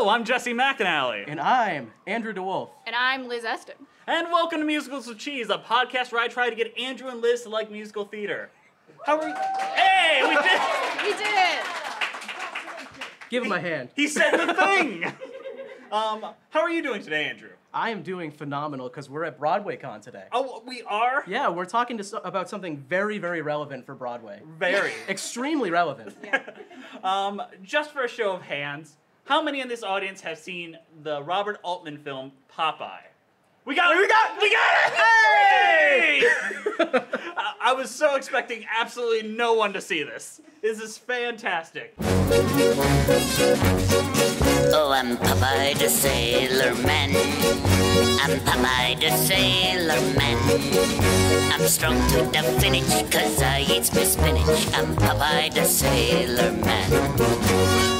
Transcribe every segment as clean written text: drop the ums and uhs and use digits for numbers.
Hello, I'm Jesse McAnally. And I'm Andrew DeWolf. And I'm Liz Eston. And welcome to Musicals with Cheese, a podcast where I try to get Andrew and Liz to like musical theater. How are you? Hey, we did it! We did it! Give him a hand. He said the thing! How are you doing today, Andrew? I am doing phenomenal because we're at BroadwayCon today. Oh, we are? Yeah, we're talking about something very, very relevant for Broadway. Very. Extremely relevant. Yeah. Just for a show of hands, how many in this audience have seen the Robert Altman film, Popeye? We got it! Hey! I was so expecting absolutely no one to see this. This is fantastic. Oh, I'm Popeye the Sailor Man. I'm Popeye the Sailor Man. I'm strong to the finish, cause I eat my spinach. I'm Popeye the Sailor Man.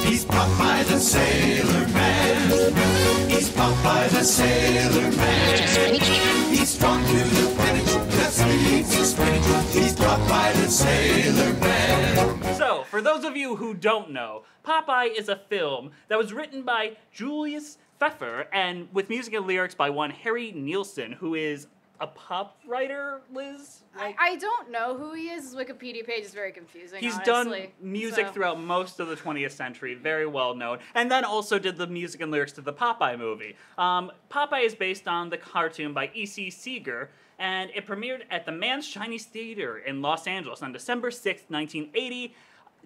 He's Popeye the Sailor Man. He's Popeye the Sailor Man. He's strong to the finish, cause he eats his spinach. He's Popeye the Sailor Man. So, for those of you who don't know, Popeye is a film that was written by Julius Pfeffer and with music and lyrics by one Harry Nielsen, who is a pop writer, Liz? I don't know who he is. His Wikipedia page is very confusing, He's honestly. done music throughout most of the 20th century, very well known, and then also did the music and lyrics to the Popeye movie. Popeye is based on the cartoon by E.C. Seeger, and it premiered at the Mann's Chinese Theater in Los Angeles on December 6, 1980,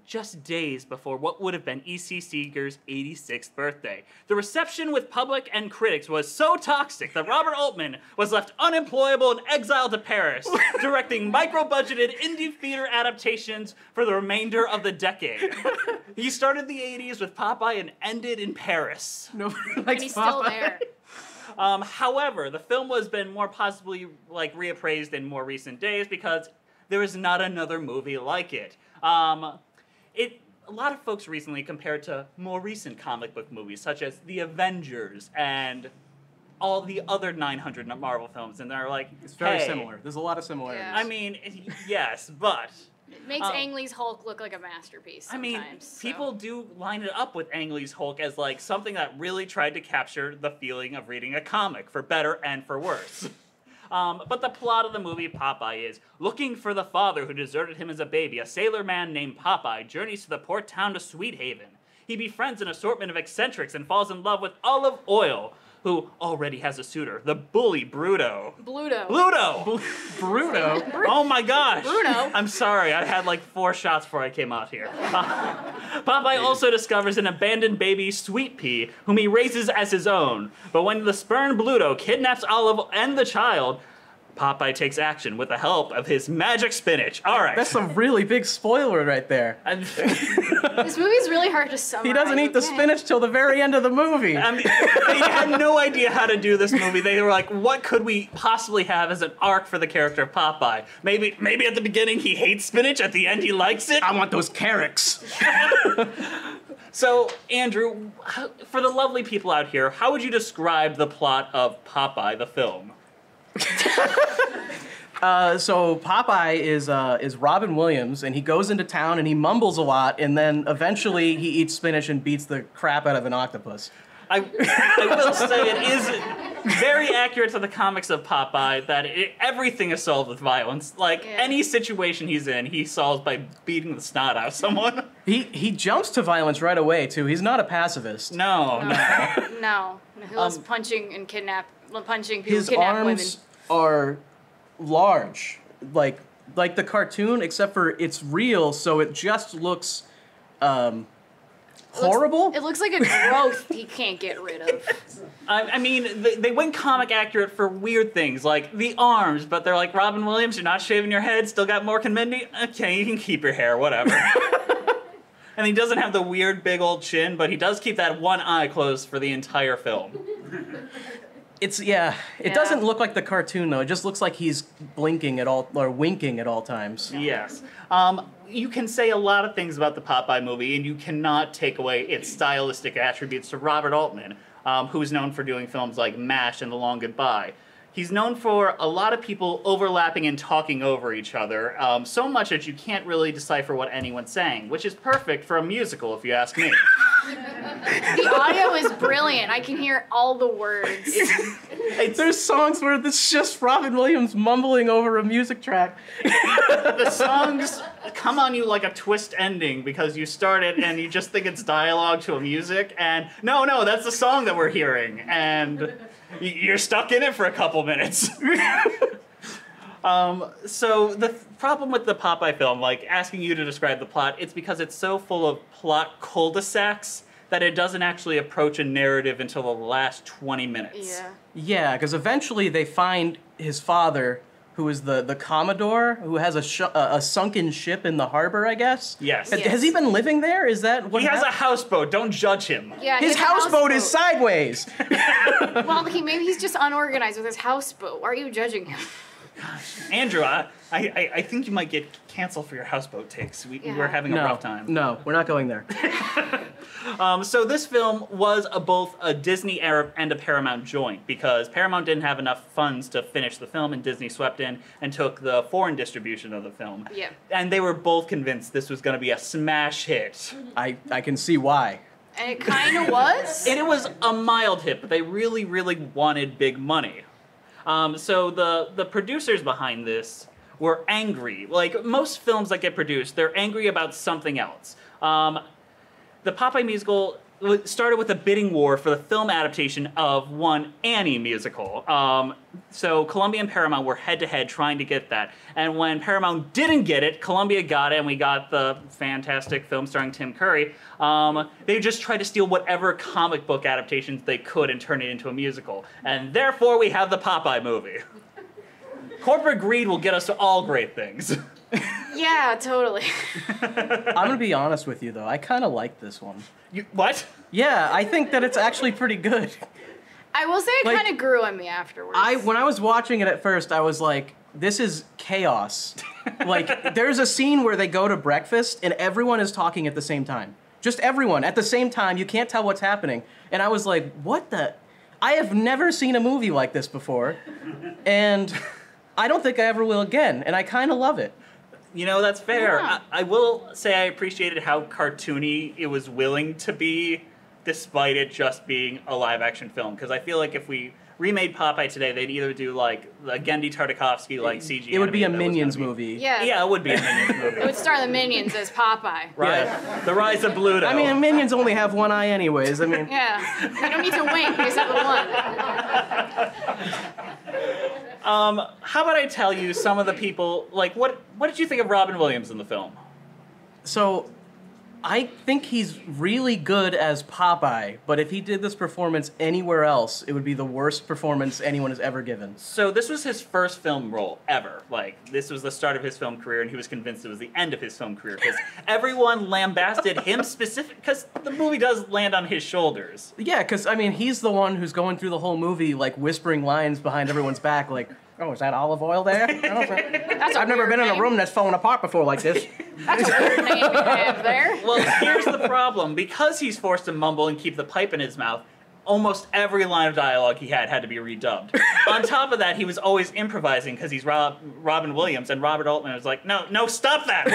just days before what would have been E.C. Seeger's 86th birthday. The reception with public and critics was so toxic that Robert Altman was left unemployable and exiled to Paris, directing micro-budgeted indie theater adaptations for the remainder of the decade. He started the 80s with Popeye and ended in Paris. Nobody likes And he's still there. However, the film has been more possibly reappraised in more recent days because there is not another movie like it. A lot of folks recently compared to more recent comic book movies, such as The Avengers and all the other 900 Marvel films, and they're like, It's very hey. similar. There's a lot of similarities. Yeah. I mean, yes, but It makes Ang Lee's Hulk look like a masterpiece sometimes. I mean, people do line it up with Ang Lee's Hulk as like something that really tried to capture the feeling of reading a comic, for better and for worse. But the plot of the movie Popeye is, looking for the father who deserted him as a baby, a sailor man named Popeye journeys to the port town of Sweet Haven. He befriends an assortment of eccentrics and falls in love with Olive Oil, who already has a suitor, the bully Bruto. Bluto. Bruno. Oh my gosh! Bruno. I'm sorry, I had like 4 shots before I came out here. Popeye also discovers an abandoned baby, Sweet Pea, whom he raises as his own. But when the spurned Bluto kidnaps Olive and the child, Popeye takes action with the help of his magic spinach. All right. That's some really big spoiler right there. This movie's really hard to summarize. He doesn't eat the spinach till the very end of the movie. I mean, they had no idea how to do this movie. They were like, what could we possibly have as an arc for the character of Popeye? Maybe at the beginning he hates spinach, at the end he likes it? I want those carrots. So, Andrew, for the lovely people out here, how would you describe the plot of Popeye, the film? So Popeye is Robin Williams, and he goes into town and he mumbles a lot, and then eventually he eats spinach and beats the crap out of an octopus. I will say it is very accurate to the comics of Popeye that everything is solved with violence. Like, any situation he's in, he solves by beating the snot out of someone. He jumps to violence right away, too. He's not a pacifist. No. No. He loves punching people, His kidnap women. arms are large, like the cartoon, except for it's real, so it just looks horrible. It looks like a growth he can't get rid of. I mean, they went comic accurate for weird things, like the arms, but they're like, Robin Williams, you're not shaving your head, still got Mork and Mindy? Okay, you can keep your hair, whatever. And he doesn't have the weird big old chin, but he does keep that one eye closed for the entire film. It doesn't look like the cartoon, though. It just looks like he's blinking at all, or winking at all times. Yes. You can say a lot of things about the Popeye movie, and you cannot take away its stylistic attributes to Robert Altman, who is known for doing films like MASH and The Long Goodbye. He's known for a lot of people overlapping and talking over each other, so much that you can't really decipher what anyone's saying, which is perfect for a musical, if you ask me. The audio is brilliant. I can hear all the words. There's songs where it's just Robin Williams mumbling over a music track. The songs come on you like a twist ending because you start it and you just think it's dialogue to a music, and no, that's the song that we're hearing, and you're stuck in it for a couple minutes. So the problem with the Popeye film, like asking you to describe the plot, it's because it's so full of plot cul-de-sacs that it doesn't actually approach a narrative until the last 20 minutes. Yeah. Yeah, because eventually they find his father, who is the Commodore, who has a sunken ship in the harbor, I guess? Yes. Has he been living there? Is that what He has a houseboat, don't judge him. Yeah, His houseboat is sideways! Well, maybe he's just unorganized with his houseboat. Why are you judging him? Andrew, I think you might get canceled for your houseboat takes. We're having a rough time. No, we're not going there. So this film was both a Disney and a Paramount joint because Paramount didn't have enough funds to finish the film and Disney swept in and took the foreign distribution of the film. Yeah. And they were both convinced this was going to be a smash hit. I can see why. And it kind of was. And it was a mild hit, but they really, really wanted big money. So the producers behind this were angry. Like most films that get produced, they're angry about something else. The Popeye musical started with a bidding war for the film adaptation of one Annie musical. So Columbia and Paramount were head-to-head trying to get that. And when Paramount didn't get it, Columbia got it, and we got the fantastic film starring Tim Curry. They just tried to steal whatever comic book adaptations they could and turn it into a musical. And therefore, we have the Popeye movie. Corporate greed will get us to all great things. Yeah, totally. I'm gonna be honest with you, though. I kind of like this one. What? Yeah, I think that it's actually pretty good. I will say it Like, kind of grew on me afterwards. When I was watching it at first, I was like, this is chaos. Like, there's a scene where they go to breakfast and everyone is talking at the same time. Just everyone at the same time. You can't tell what's happening. And I was like, what the? I have never seen a movie like this before. And I don't think I ever will again. And I kind of love it. You know, that's fair. Yeah. I will say I appreciated how cartoony it was willing to be, despite it just being a live-action film. Because I feel like if we remade Popeye today, they'd either do, like, a Gendy Tartakovsky, like, CG It would be a animated that was Minions gonna be- movie. Yeah. Yeah, it would be a Minions movie. It would star the Minions as Popeye. Right. The Rise of Bluto. I mean, Minions only have one eye anyways. I mean, Yeah. They don't need to wink. They just have the one. how about I tell you some of the people, like, what did you think of Robin Williams in the film? so I think he's really good as Popeye, but if he did this performance anywhere else, it would be the worst performance anyone has ever given. So this was his first film role ever. Like, this was the start of his film career, and he was convinced it was the end of his film career, because everyone lambasted him because the movie does land on his shoulders. Yeah, because, I mean, he's the one who's going through the whole movie, like, whispering lines behind everyone's back, like, oh, is that olive oil there? I've never been in a room that's fallen apart before like this. That's a weird name you have there. Well, here's the problem. Because he's forced to mumble and keep the pipe in his mouth, almost every line of dialogue he had to be redubbed. On top of that, he was always improvising because he's Robin Williams, and Robert Altman was like, no, stop that!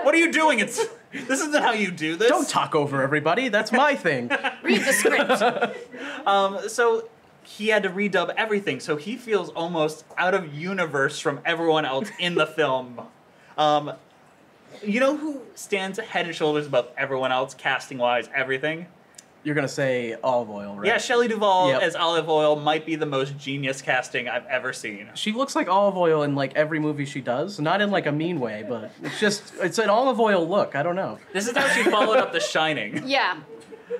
What are you doing? This isn't how you do this. Don't talk over everybody. That's my thing. Read the script. So he had to redub everything, so he feels almost out of universe from everyone else in the film. You know who stands head and shoulders above everyone else, casting-wise, everything? You're going to say olive oil, right? Yeah, Shelley Duvall Yep. as Olive Oil might be the most genius casting I've ever seen. She looks like olive oil in, like, every movie she does. Not in, like, a mean way, but it's an olive oil look. I don't know. This is how she followed up The Shining. Yeah.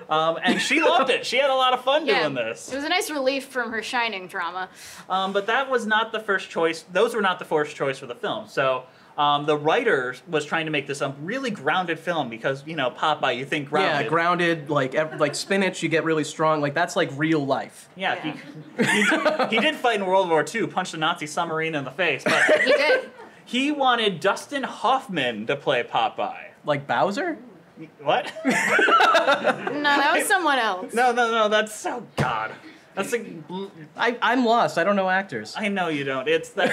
And she loved it. She had a lot of fun Yeah. doing this. It was a nice relief from her Shining drama. But that was not the first choice. Those were not the first choice for the film. So the writer was trying to make this a really grounded film because, you know, Popeye, you think grounded. Yeah, grounded, like spinach, you get really strong. Like, that's, like, real life. Yeah, he did fight in World War II, punched a Nazi submarine in the face, but He did. he wanted Dustin Hoffman to play Popeye. Like Bowser? What? No, that was someone else. No, that's, oh God. That's like, I'm lost. I don't know actors. I know you don't. It's that.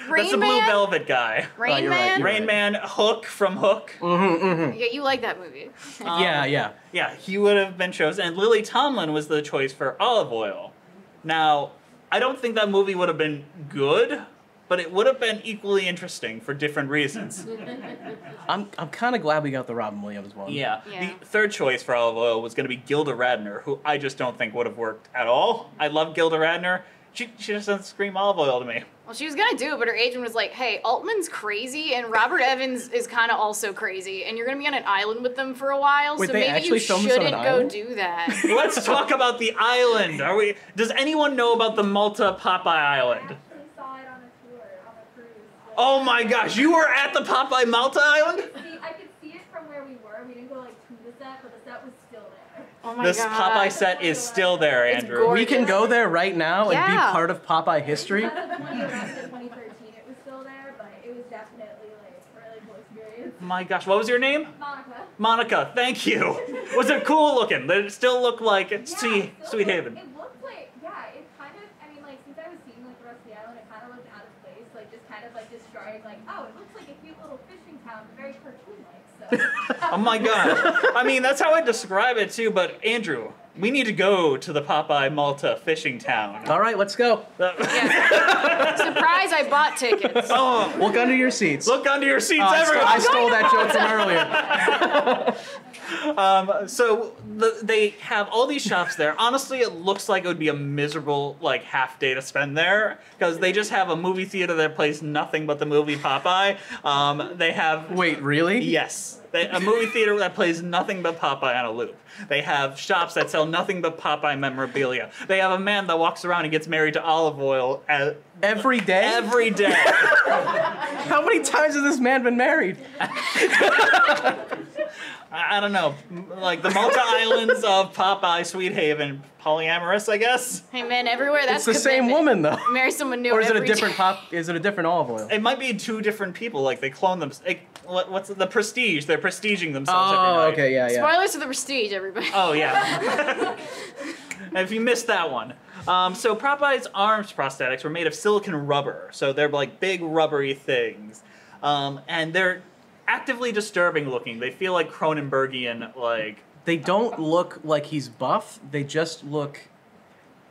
Rain That's the Man? Blue Velvet guy. Rain you're right, Man? you're Rain Man, Hook from Hook. Yeah, you like that movie. Yeah. Yeah, he would have been chosen. And Lily Tomlin was the choice for Olive Oil. Now, I don't think that movie would have been good, but it would have been equally interesting for different reasons. I'm kind of glad we got the Robin Williams one. Yeah. Yeah. The third choice for Olive Oil was going to be Gilda Radner, who I just don't think would have worked at all. I love Gilda Radner. She just doesn't scream Olive Oil to me. Well, she was gonna do it, but her agent was like, hey, Altman's crazy, and Robert Evans is kind of also crazy, and you're gonna be on an island with them for a while, Wait, so they maybe actually you filmed this on an shouldn't go island? do that. Let's talk about the island. Does anyone know about the Malta Popeye Island? I saw it on a tour, on a cruise. Oh my gosh, you were at the Popeye Malta Island? See, I could see it from where we were. We didn't go like to the set, but the set was still there. Oh my This god. Popeye set is still there, It's Andrew. gorgeous. We can go there right now and Yeah. be part of Popeye history. When we arrived in 2013, it was still there, but it was definitely like a really cool experience. My gosh, what was your name? Monica. Monica, thank you. Was it cool looking? Did it still look like Sweet Haven? It looked like, it kind of, I mean, like, since I was seeing, like, the rest of the island, it kind of looked out of place, like, just kind of, like, destroyed, like, oh, it looks like a cute little fishing town, very cartoon-like, so. Oh my god. I mean, that's how I describe it too, but Andrew, we need to go to the Popeye Malta fishing town. All right, let's go. Yeah. Surprise, I bought tickets. Oh, Look under your seats. look under your seats, Oh, everyone. I stole that joke from earlier. So they have all these shops there. Honestly, it looks like it would be a miserable like half day to spend there because they just have a movie theater that plays nothing but the movie Popeye. They have Wait, really? yes, a movie theater that plays nothing but Popeye on a loop. They have shops that sell nothing but Popeye memorabilia. They have a man that walks around and gets married to Olive Oil Every day? every day. How many times has this man been married? I don't know, like the Malta Islands of Popeye, Sweet Haven, polyamorous, I guess. Hey man, everywhere that's It's the same commitment. woman, though. Marry someone new Or is it a every different time. Is it a different olive oil? It might be two different people, like they clone them. What's the Prestige? They're prestiging themselves every night. Oh, okay, yeah. Spoilers to the Prestige, everybody. Oh yeah. If you missed that one. So Popeye's arms prosthetics were made of silicon rubber, so they're like big rubbery things, and they're actively disturbing looking. They feel like Cronenbergian, like. They don't look like he's buff. They just look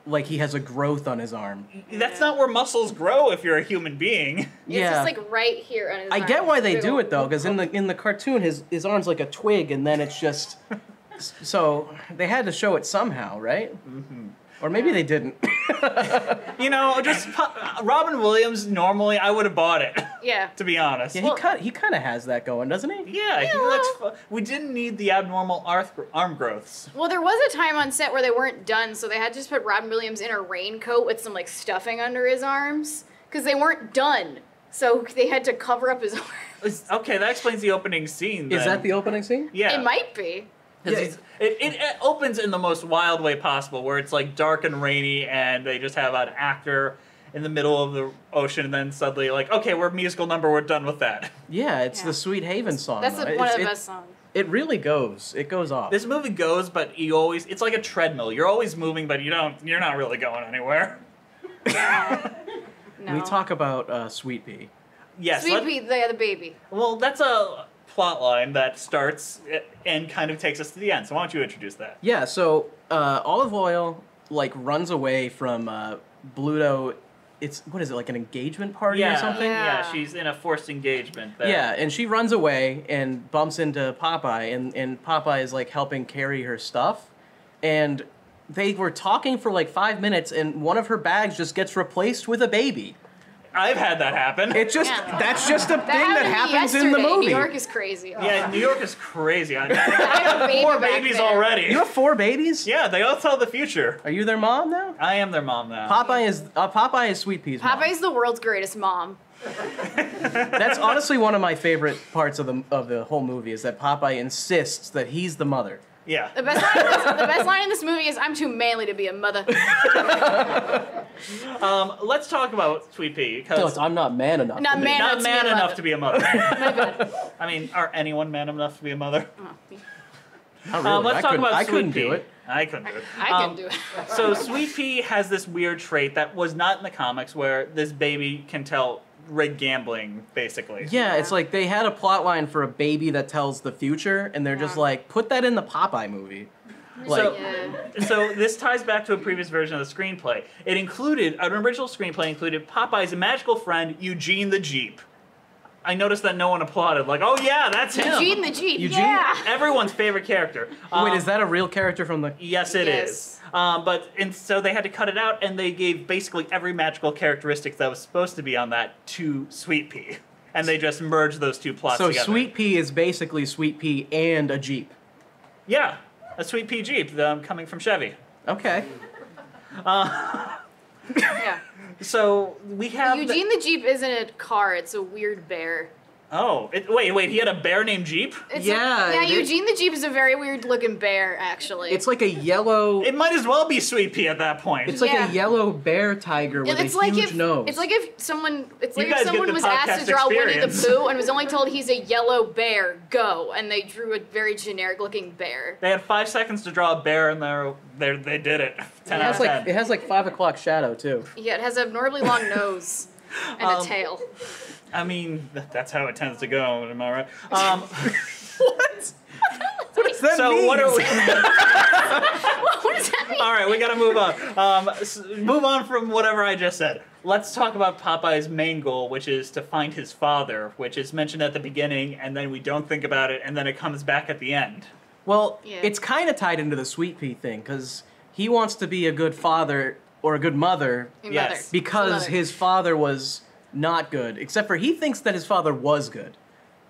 like he has a growth on his arm. That's not where muscles grow if you're a human being. It's Yeah. just like right here on his I arm. get why they Big do ol' it though, because in the cartoon his arm's like a twig, and then it's just so they had to show it somehow, right? Mm-hmm. Or maybe they didn't. You know, just Robin Williams. Normally, I would have bought it. Yeah. To be honest. Yeah, he kind of has that going, doesn't he? Yeah, he looks we didn't need the abnormal arm growths. Well, there was a time on set where they weren't done, so they had to just put Robin Williams in a raincoat with some like stuffing under his arms because they weren't done. So they had to cover up his arms. Okay, that explains the opening scene. Then. Is that the opening scene? Yeah. It might be. 'Cause Yeah. it opens in the most wild way possible, where it's like dark and rainy, and they just have an actor in the middle of the ocean, and then suddenly like, okay, we're musical number, we're done with that. Yeah, it's Yeah. the Sweet Haven song. That's though. one of the It- best songs. It really goes. It goes off. This movie goes, but it's like a treadmill. You're always moving, but you're not really going anywhere. No. We talk about Sweet Pea. Yes. Sweet Pea, the baby. Well, that's a plot line that starts and kind of takes us to the end. So why don't you introduce that? Yeah, so Olive Oil like runs away from Bluto. It's what is it, like an engagement party or something? Yeah, Yeah. she's in a forced engagement. There. Yeah, and she runs away and bumps into Popeye, and Popeye is like helping carry her stuff, and they were talking for like 5 minutes, and one of her bags just gets replaced with a baby. I've had that happen. It just Yeah. that's just a thing that happened to me happens in the yesterday. movie. New York is crazy. Yeah, New York is crazy. I have a baby four back babies there. already. You have 4 babies? Yeah, they all tell the future. Are you their mom now? I am their mom now. Popeye is Sweet Pea's mom. Popeye's the world's greatest mom. That's honestly one of my favorite parts of the whole movie is that Popeye insists that he's the mother. Yeah. The best line in this movie is, "I'm too manly to be a mother." Let's talk about Sweet Pea. No, Because I'm not man enough. Not to be- man not enough man to be a enough mother. to be a mother. My bad. I mean, are anyone man enough to be a mother? Oh. Not really. let's talk about I Sweet couldn't Pea. do it. I couldn't do it. I can do it. So Sweet Pea has this weird trait that was not in the comics, where this baby can tell rigged gambling, basically. Yeah, it's like they had a plot line for a baby that tells the future, and they're just like, put that in the Popeye movie. Like, So this ties back to a previous version of the screenplay. It included, an original screenplay included Popeye's magical friend, Eugene the Jeep. I noticed that no one applauded, like, oh yeah, that's him. Eugene the Jeep, Eugene? yeah. Everyone's favorite character. wait, is that a real character from the... Yes, it is. So they had to cut it out, and they gave basically every magical characteristic that was supposed to be on that to Sweet Pea. And they just merged those two plots So together. Sweet Pea is basically Sweet Pea and a Jeep. Yeah, a Sweet Pea Jeep coming from Chevy. Okay. Yeah. So we have... Eugene the Jeep isn't a car, it's a weird bear. Oh, wait, he had a bear named Jeep? Yeah, Eugene the Jeep is a very weird looking bear, actually. It's like a yellow... It might as well be Sweet Pea at that point. It's like a yellow bear tiger with a huge nose. It's like if someone, You guys get the was asked podcast to draw Winnie the experience. Pooh and was only told he's a yellow bear, go, and they drew a very generic looking bear. They had 5 seconds to draw a bear, and they did it. 10 out of 10. It has like 5 o'clock shadow, too. Yeah, it has an abnormally long nose and a tail. I mean, that's how it tends to go, am I right? What? What does that So mean? what are we... What does that mean? All right, we gotta move on. Move on from whatever I just said. Let's talk about Popeye's main goal, which is to find his father, which is mentioned at the beginning, and then we don't think about it, and then it comes back at the end. Well, Yeah. it's kind of tied into the Sweet Pea thing, because he wants to be a good father or a good mother Yes. because Mother. his father was not good, except for he thinks that his father was good,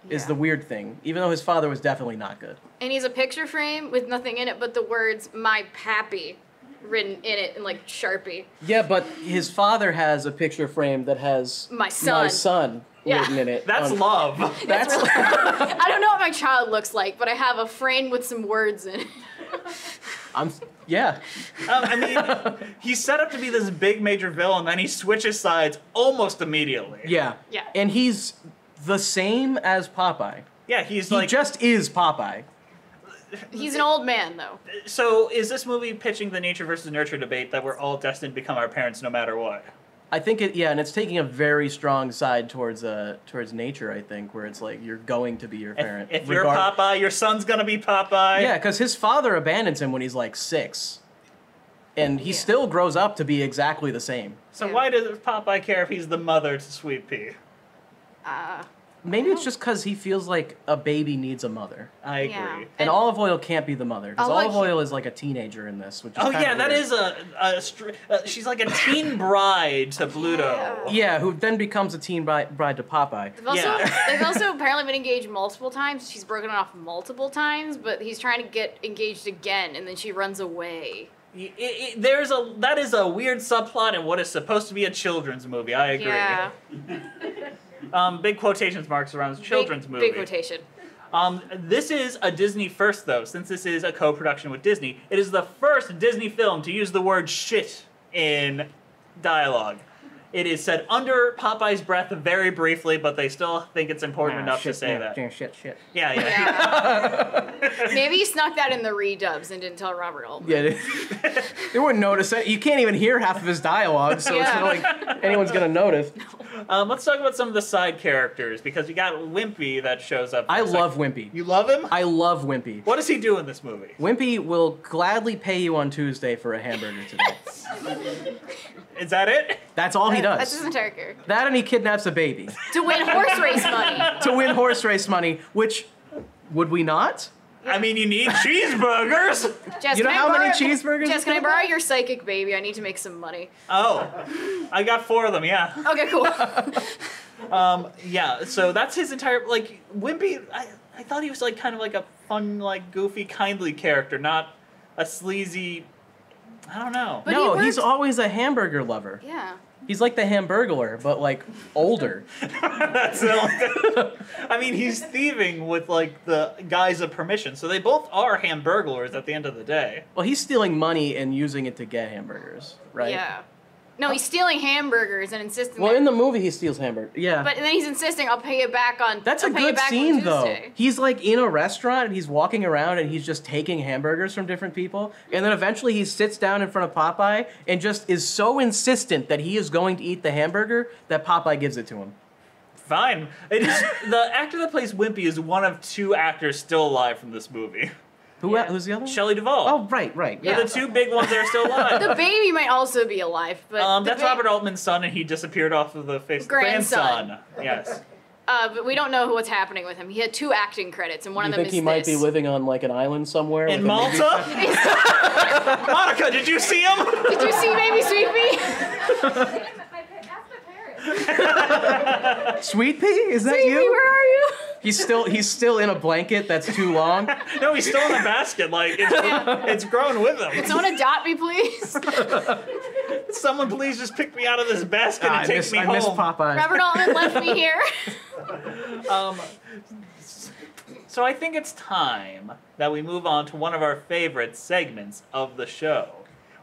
is Yeah. the weird thing, even though his father was definitely not good. And he's a picture frame with nothing in it but the words "my pappy" written in it in like Sharpie. Yeah, but his father has a picture frame that has My son. Yeah. written in it. That's on- love. That's I don't know what my child looks like, but I have a frame with some words in it. yeah. I mean, he's set up to be this big major villain, and then he switches sides almost immediately. Yeah. Yeah. And he's the same as Popeye. Yeah, he's He like... just is Popeye. He's an old man though. So is this movie pitching the nature versus nurture debate that we're all destined to become our parents no matter what? I think and it's taking a very strong side towards nature, I think, where it's like you're going to be your parent. If you're Popeye, your son's gonna be Popeye. Yeah, because his father abandons him when he's like 6. And he still grows up to be exactly the same. So Yeah. why does Popeye care if he's the mother to Sweet Pea? Maybe it's just because he feels like a baby needs a mother. I agree. Yeah. And olive oil can't be the mother, because Olive olive oil is like a teenager in this, which is Oh kinda yeah, that weird. is she's like a teen bride to Bluto. Yeah, who then becomes a teen bride to Popeye. They've also apparently been engaged multiple times. She's broken off multiple times, but he's trying to get engaged again, and then she runs away. That is a weird subplot in what is supposed to be a children's movie. I agree. Yeah. Big quotations marks around children's movie. Big quotation. This is a Disney first, though, since this is a co-production with Disney. It is the first Disney film to use the word shit in dialogue. It is said under Popeye's breath very briefly, but they still think it's important enough to say that. Shit. Yeah. Maybe he snuck that in the redubs and didn't tell Robert Altman. Yeah, they wouldn't notice it. You can't even hear half of his dialogue, so it's not like anyone's gonna notice. Let's talk about some of the side characters, because you got Wimpy that shows up. I love Wimpy. You love him? I love Wimpy. What does he do in this movie? Wimpy will gladly pay you on Tuesday for a hamburger today. Is that it? That's all he That's his does. entire character. That and he kidnaps a baby To win horse race money. to win horse race money, which, would we not? I mean, you need cheeseburgers. Jess, You know can I how many borrow- cheeseburgers Jess, it's can I gonna borrow your psychic baby? I need to make some money. Oh, I got 4 of them, yeah. Okay, cool. Yeah, so that's his entire, like, Wimpy, I thought he was, like, kind of like a fun, like, goofy, kindly character, not a sleazy, I don't know. But No, he he's works- always a hamburger lover. Yeah. He's like the Hamburglar, but like older. That's I mean, he's thieving with, like, the guise of permission, so they both are hamburglers at the end of the day. Well, he's stealing money and using it to get hamburgers, right? Yeah. No, he's stealing hamburgers and insisting. Well, that, in the movie, he steals hamburger. Yeah. but then he's insisting, "I'll pay you back on." That's a I'll pay you good back on scene, though. Tuesday." He's like in a restaurant and he's walking around and he's just taking hamburgers from different people. And then eventually he sits down in front of Popeye and just is so insistent that he is going to eat the hamburger that Popeye gives it to him. Fine. It is, the actor that plays Wimpy is one of 2 actors still alive from this movie. Who's the other one? Shelley Duvall. Oh, right. They're the 2 big ones that are still alive. The baby might also be alive, but That's Robert Altman's son, and he disappeared off of the face. Grandson. Yes. But we don't know what's happening with him. He had 2 acting credits, and one You of them think is he might this. be living on like an island somewhere? In like a Malta? Monica, did you see him? Did you see Baby Sweet Pea? Ask my parents. Sweet Pea? Is that Sweet you? Pea, where are you? He's still in a blanket that's too long. No, he's still in a basket. Like, it's growing with him. Someone adopt me, please. Someone please just pick me out of this basket and take me I home. miss Popeye. Robert Altman left me here. So I think it's time that we move on to one of our favorite segments of the show,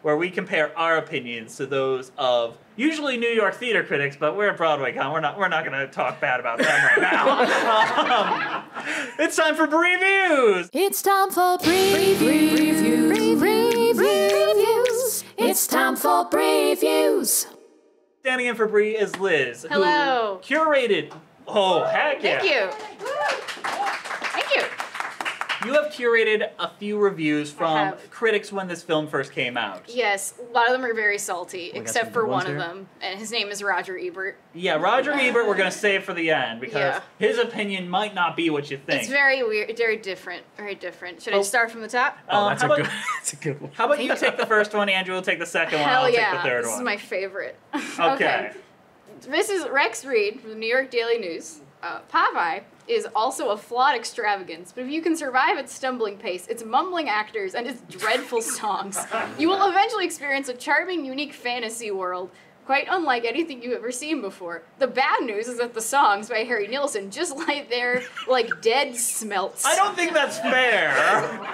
where we compare our opinions to those of usually New York theater critics, but we're at BroadwayCon. We're not going to talk bad about them right now. It's time for Previews! It's time for previews. It's time for previews. Standing in for Bree is Liz, Hello. who curated... Oh, heck yeah. Thank you. Thank you. You have curated a few reviews I from have. critics when this film first came out. Yes, a lot of them are very salty, got except some for good ones one of here. them, and his name is Roger Ebert. Yeah, Roger Ebert we're going to save for the end, because Yeah. his opinion might not be what you think. It's very weird, very different, very different. Should I start from the top? Oh, that's how a about- good. That's a good one. How about you take the first one, Andrew will take the second one, Hell I'll yeah, take the third this one. is my favorite. Okay. This is Rex Reed from the New York Daily News. Popeye is also a flawed extravagance, but if you can survive its stumbling pace, its mumbling actors, and its dreadful songs, you will eventually experience a charming, unique fantasy world, quite unlike anything you've ever seen before. The bad news is that the songs by Harry Nilsson just lie there like dead smelts. I don't think that's fair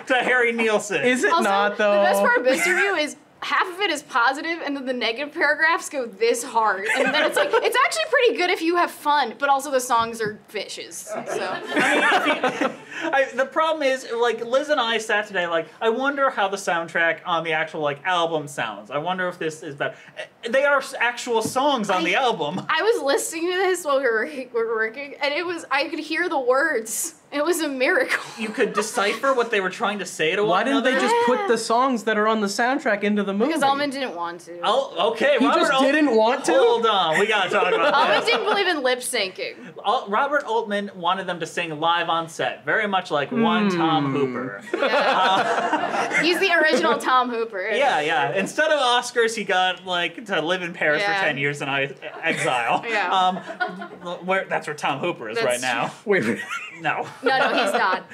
to Harry Nilsson. Is it Also, not though? the best part of this review is half of it is positive, and then the negative paragraphs go this hard. And then it's like, it's actually pretty good if you have fun, but also the songs are fishes. So. The problem is, like, Liz and I sat today, like, I wonder how the soundtrack on the actual, like, album sounds. I wonder if this is better. They are actual songs on the album. I was listening to this while we were working, and I could hear the words. It was a miracle. You could decipher what they were trying to say to Why one didn't another. they just put the songs that are on the soundtrack into the movie? Because Altman didn't want to. Oh, okay. He just didn't want to? Hold on, we gotta talk about Altman this. didn't believe in lip syncing. Robert Altman wanted them to sing live on set, very much like one Tom Hooper. He's the original Tom Hooper. Yeah. Instead of Oscars, he got like to live in Paris Yeah. for 10 years in exile. Yeah. That's where Tom Hooper is That's- right now. Wait. No. No, he's not.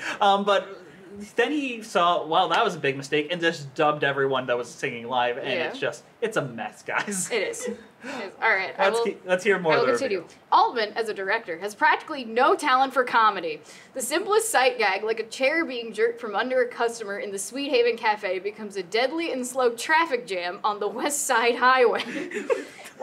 But then he saw, wow, that was a big mistake, and just dubbed everyone that was singing live, and Yeah. it's a mess, guys. It is. All right. Let's hear more I of will the continue. review. Altman, as a director, has practically no talent for comedy. The simplest sight gag, like a chair being jerked from under a customer in the Sweet Haven Cafe, becomes a deadly and slow traffic jam on the West Side Highway.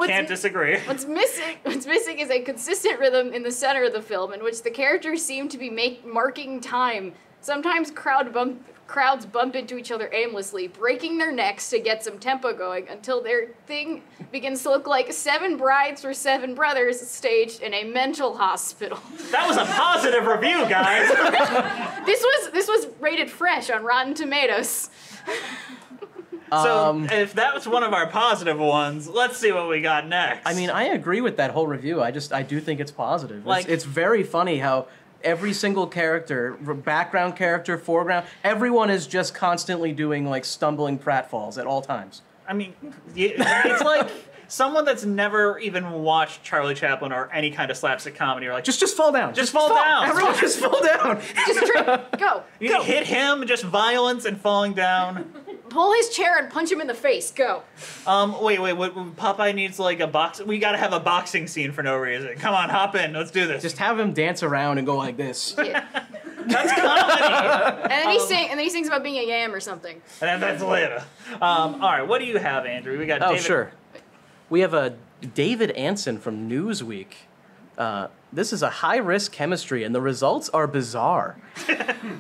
Can't disagree. What's missing is a consistent rhythm in the center of the film, in which the characters seem to be marking time. Sometimes crowds bump into each other aimlessly, breaking their necks to get some tempo going until their thing begins to look like 7 Brides for 7 Brothers staged in a mental hospital. That was a positive review, guys. This was rated fresh on Rotten Tomatoes. So if that was one of our positive ones, let's see what we got next. I mean, I agree with that whole review. I do think it's positive. Like- It's very funny how every single character, background character, foreground, everyone is just constantly doing like stumbling pratfalls at all times. I mean, it's like someone that's never even watched Charlie Chaplin or any kind of slapstick comedy, or like Just fall down. Just fall down. Everyone just fall down. Just trip. Go. you hit him, just violence and falling down. Pull his chair and punch him in the face. Go. Wait, what Popeye needs like a box. We gotta have a boxing scene for no reason. Come on, hop in. Let's do this. Just have him dance around and go like this. Yeah. That's comedy. And then he sings about being a yam or something. And then that's later. All right, what do you have, Andrew? We got Oh, David. sure. We have a David Anson from Newsweek. This is a high-risk chemistry, and the results are bizarre.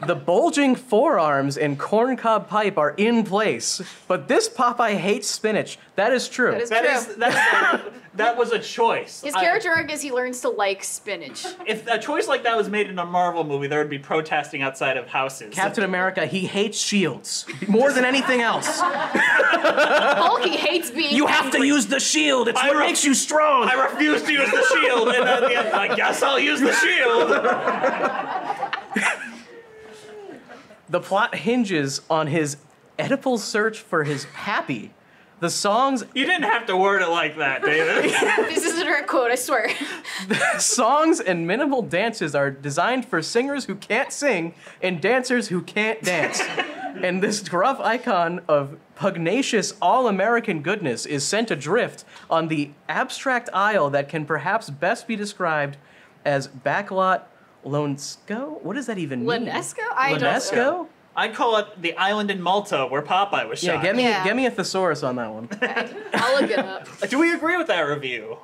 The bulging forearms and corncob pipe are in place, but this Popeye hates spinach. That is true. That is true. That was a choice. His character arc is he learns to like spinach. If a choice like that was made in a Marvel movie, there would be protesting outside of houses. Captain America, he hates shields more than anything else. Hulk, he hates being You have to angry. use the shield. It's what makes you strong. I refuse to use the shield, and at the end, I guess I'll use the shield. The plot hinges on his Oedipal search for his pappy. The songs You didn't have to word it like that, David. This is a direct quote, I swear. songs and minimal dances are designed for singers who can't sing and dancers who can't dance. And this gruff icon of pugnacious all-American goodness is sent adrift on the abstract isle that can perhaps best be described as backlot Lonesco? What does that even mean? Lonesco? I don't Lonesco? know. I'd call it the island in Malta where Popeye was shot. Yeah, get me a thesaurus on that one. I'll look it up. Do we agree with that review?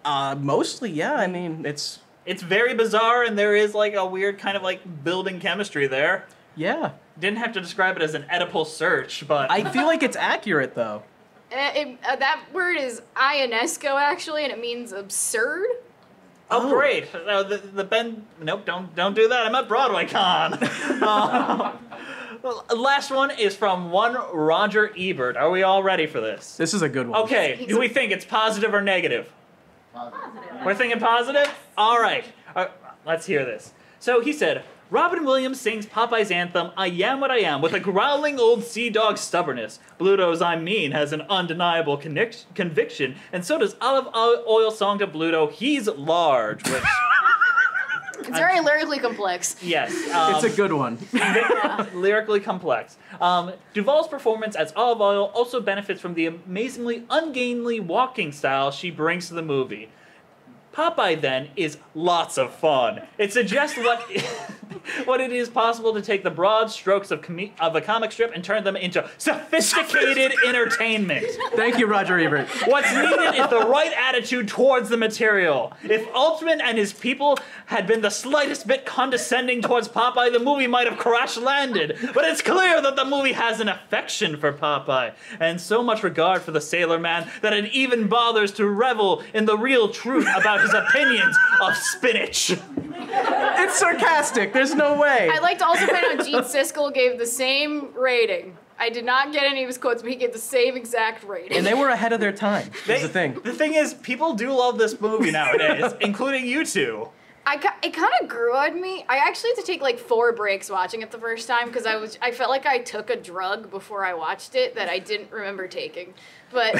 Mostly, yeah. I mean, it's very bizarre, and there is like a weird kind of like building chemistry there. yeah. Didn't have to describe it as an Oedipal search, but I feel like it's accurate though. That word is ionesco, actually, and it means absurd. oh great. The Ben, nope, don't do that. I'm at BroadwayCon. Well, last one is from one Roger Ebert. Are we all ready for this? This is a good one. Okay. Do we think it's positive or negative? Positive. We're thinking positive? All right. Let's hear this. So he said, Robin Williams sings Popeye's anthem, I Yam What I Am, with a growling old sea dog stubbornness. Bluto's I'm Mean has an undeniable conviction, and so does Olive Oil Song to Bluto, He's Large, which... It's very lyrically complex. Yes. It's a good one. Lyrically complex. Duvall's performance as Olive Oil also benefits from the amazingly ungainly walking style she brings to the movie. Popeye, then, is lots of fun. It suggests what it is possible to take the broad strokes of a comic strip and turn them into sophisticated entertainment. Thank you, Roger Ebert. What's needed is the right attitude towards the material. If Altman and his people had been the slightest bit condescending towards Popeye, the movie might have crash-landed. But it's clear that the movie has an affection for Popeye, and so much regard for the sailor man that it even bothers to revel in the real truth about his opinions of spinach. It's sarcastic. There's no way. I'd like to also point out Gene Siskel gave the same rating. I did not get any of his quotes, but he gave the same exact rating. And they were ahead of their time. Is the thing. The thing is, people do love this movie nowadays, including you two. It kind of grew on me. I actually had to take like 4 breaks watching it the first time because I felt like I took a drug before I watched it that I didn't remember taking. But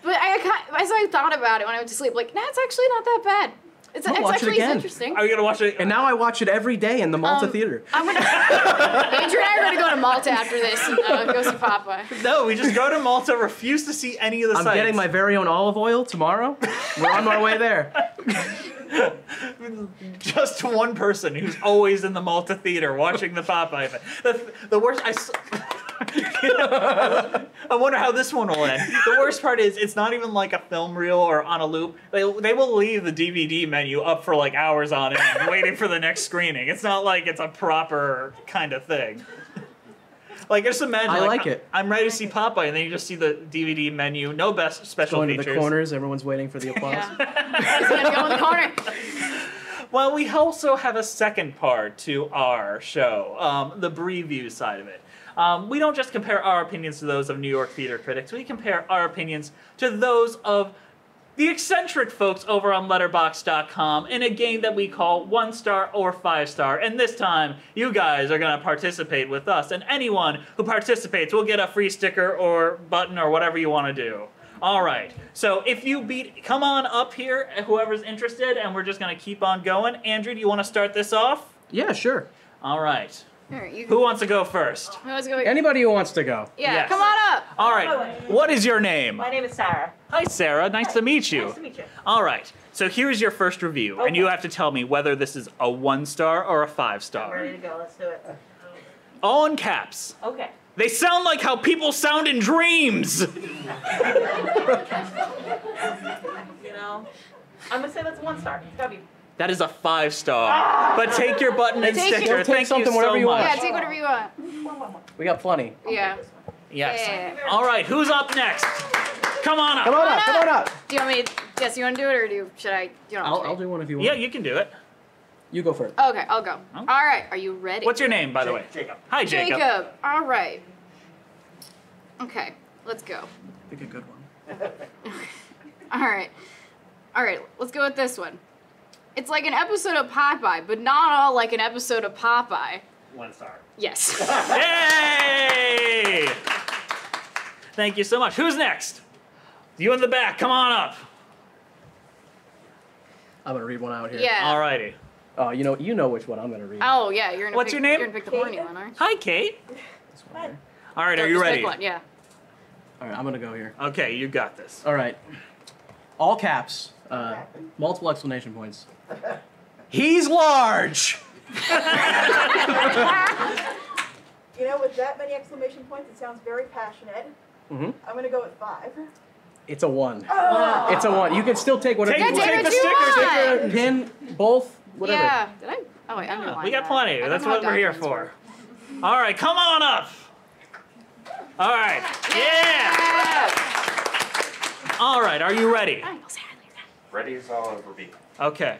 but as I thought about it when I went to sleep, like, it's actually not that bad. It's watch it actually again. interesting. Are you gonna watch it? And now I watch it every day in the Malta Theater. Andrew and I are going to go to Malta after this and go see Popeye. No, we just go to Malta, refuse to see any of the I'm sites. getting my very own olive oil tomorrow. We're on our way there. Just one person who's always in the Malta Theater watching the Popeye thing. The worst, I wonder how this one will end. The worst part is it's not even like a film reel or on a loop. They will leave the DVD menu up for like hours on end, waiting for the next screening. It's not like it's a proper kind of thing. Like, just imagine. I like it. I'm ready to see Popeye, and then you just see the DVD menu, no best special Going features. to the corners, everyone's waiting for the applause. He's going to go in the corner. Well, we also have a second part to our show, the preview side of it. We don't just compare our opinions to those of New York theater critics. We compare our opinions to those of the eccentric folks over on Letterboxd.com in a game that we call 1-star or 5-star. And this time, you guys are going to participate with us. And anyone who participates will get a free sticker or button or whatever you want to do. All right. So if you come on up here, whoever's interested, and we're just going to keep on going. Andrew, do you want to start this off? Yeah, sure. All right. All right, Who wants to go first? Anybody who wants to go. Yeah, Yes. come on up. All right. What is your name? My name is Sarah. Hi, Sarah. Nice to meet you. Nice to meet you. All right. So here's your first review, and you have to tell me whether this is a 1-star or a 5-star. I'm ready to go. Let's do it. All in caps. Okay. They sound like how people sound in dreams. You know, I'm gonna say that's 1 star. It's gotta be. That is a 5-star. But take your button and Take sticker. it. Take Thank you something, so whatever you much. want. Yeah, take whatever you want. We got plenty. Yeah. Yes. Yeah. All right, who's up next? Come on up. Come on up, come on up. Do you want me to, Jess, you want to do it or should I? You know, I'll do one if you want. Yeah, you can do it. You go first. Okay, I'll go. Oh. All right, are you ready? What's your name, by the way? Jacob. Hi, Jacob. Jacob. All right. Okay, let's go. Pick a good one. All right. All right, let's go with this one. It's like an episode of Popeye, but not all like an episode of Popeye. 1 star. Yes. Yay! Thank you so much. Who's next? You in the back. Come on up. I'm gonna read one out here. Yeah. Alrighty. Oh, you know which one I'm gonna read. Oh, yeah, you're gonna What's pick, your name? You're gonna pick the horny one, aren't you? Hi, Kate. This one here. All right, No, are you just ready? Pick one, yeah. All right, I'm gonna go here. Okay, you got this. All right. All caps. Multiple exclamation points. He's large. You know, with that many exclamation points, it sounds very passionate. Mm-hmm. I'm gonna go with 5. It's a 1. It's a 1. You can still take whatever Take, you want. take the what you sticker. want. Pin, both, whatever. Yeah. Did I? Oh, wait, underlined We got that. plenty. I don't That's know how what we're here documents for. work. All right, come on up. All right. Yeah. All right, are you ready? Ready as I'll ever be. Okay.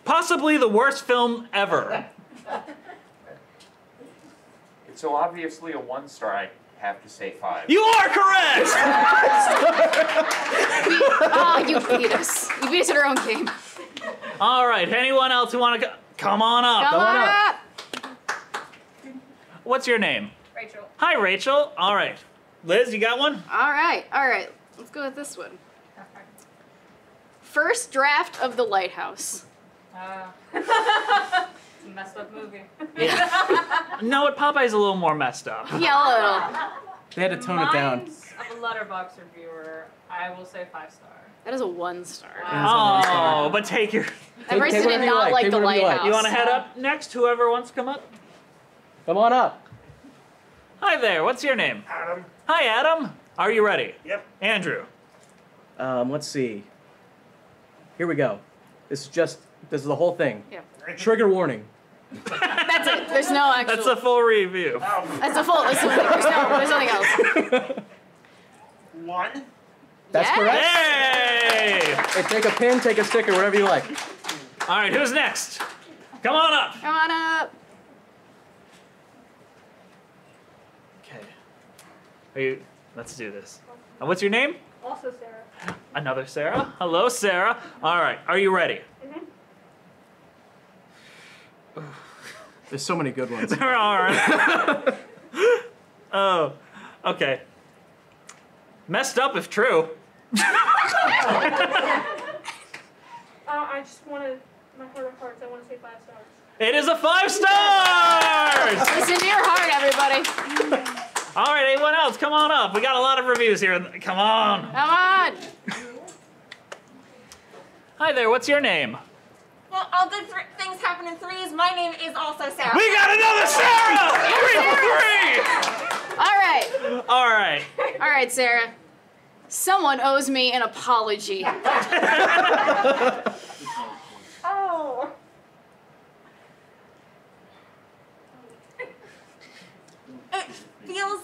Possibly the worst film ever. It's so obviously a 1 star, I have to say 5. You are correct! Oh, you beat us. You beat us at our own game. All right, anyone else who want to come on up? Come on up. What's your name? Rachel. Hi, Rachel. All right. Liz, you got one? All right. Let's go with this one. First draft of The Lighthouse. It's a messed up movie. Yeah. No, Popeye's a little more messed up. Yeah, a little. They had to tone it down. Mine's of a Letterboxd reviewer. I will say 5 star. That is a 1 star. Oh, but take your... That person did whatever you not like. like Take The whatever you like. Lighthouse. You want to head up next? Whoever wants to come up? Come on up. Hi there. What's your name? Adam. Hi, Adam. Are you ready? Yep. Andrew. Let's see. Here we go. This is the whole thing. Yeah. Trigger warning. That's it. There's no actual. That's a full review. That's a full. There's nothing else. 1. That's Yes. correct. Hey! Hey, take a pin, take a sticker, whatever you like. All right, who's next? Come on up. Come on up. Okay. Let's do this. What's your name? Also Sarah. Another Sarah. Hello, Sarah. All right, are you ready? There's so many good ones. There are. Oh, okay. Messed up if true. I just wanted my heart of hearts. I want to say 5 stars. It is a 5 stars! Listen to your heart, everybody. All right, anyone else? Come on up. We got a lot of reviews here. Come on. Come on. Hi there, what's your name? Well, all good things happen in threes. My name is also Sarah. We got another Sarah! 3 for 3! All right. All right. All right, Sarah. Someone owes me an apology. Oh. It feels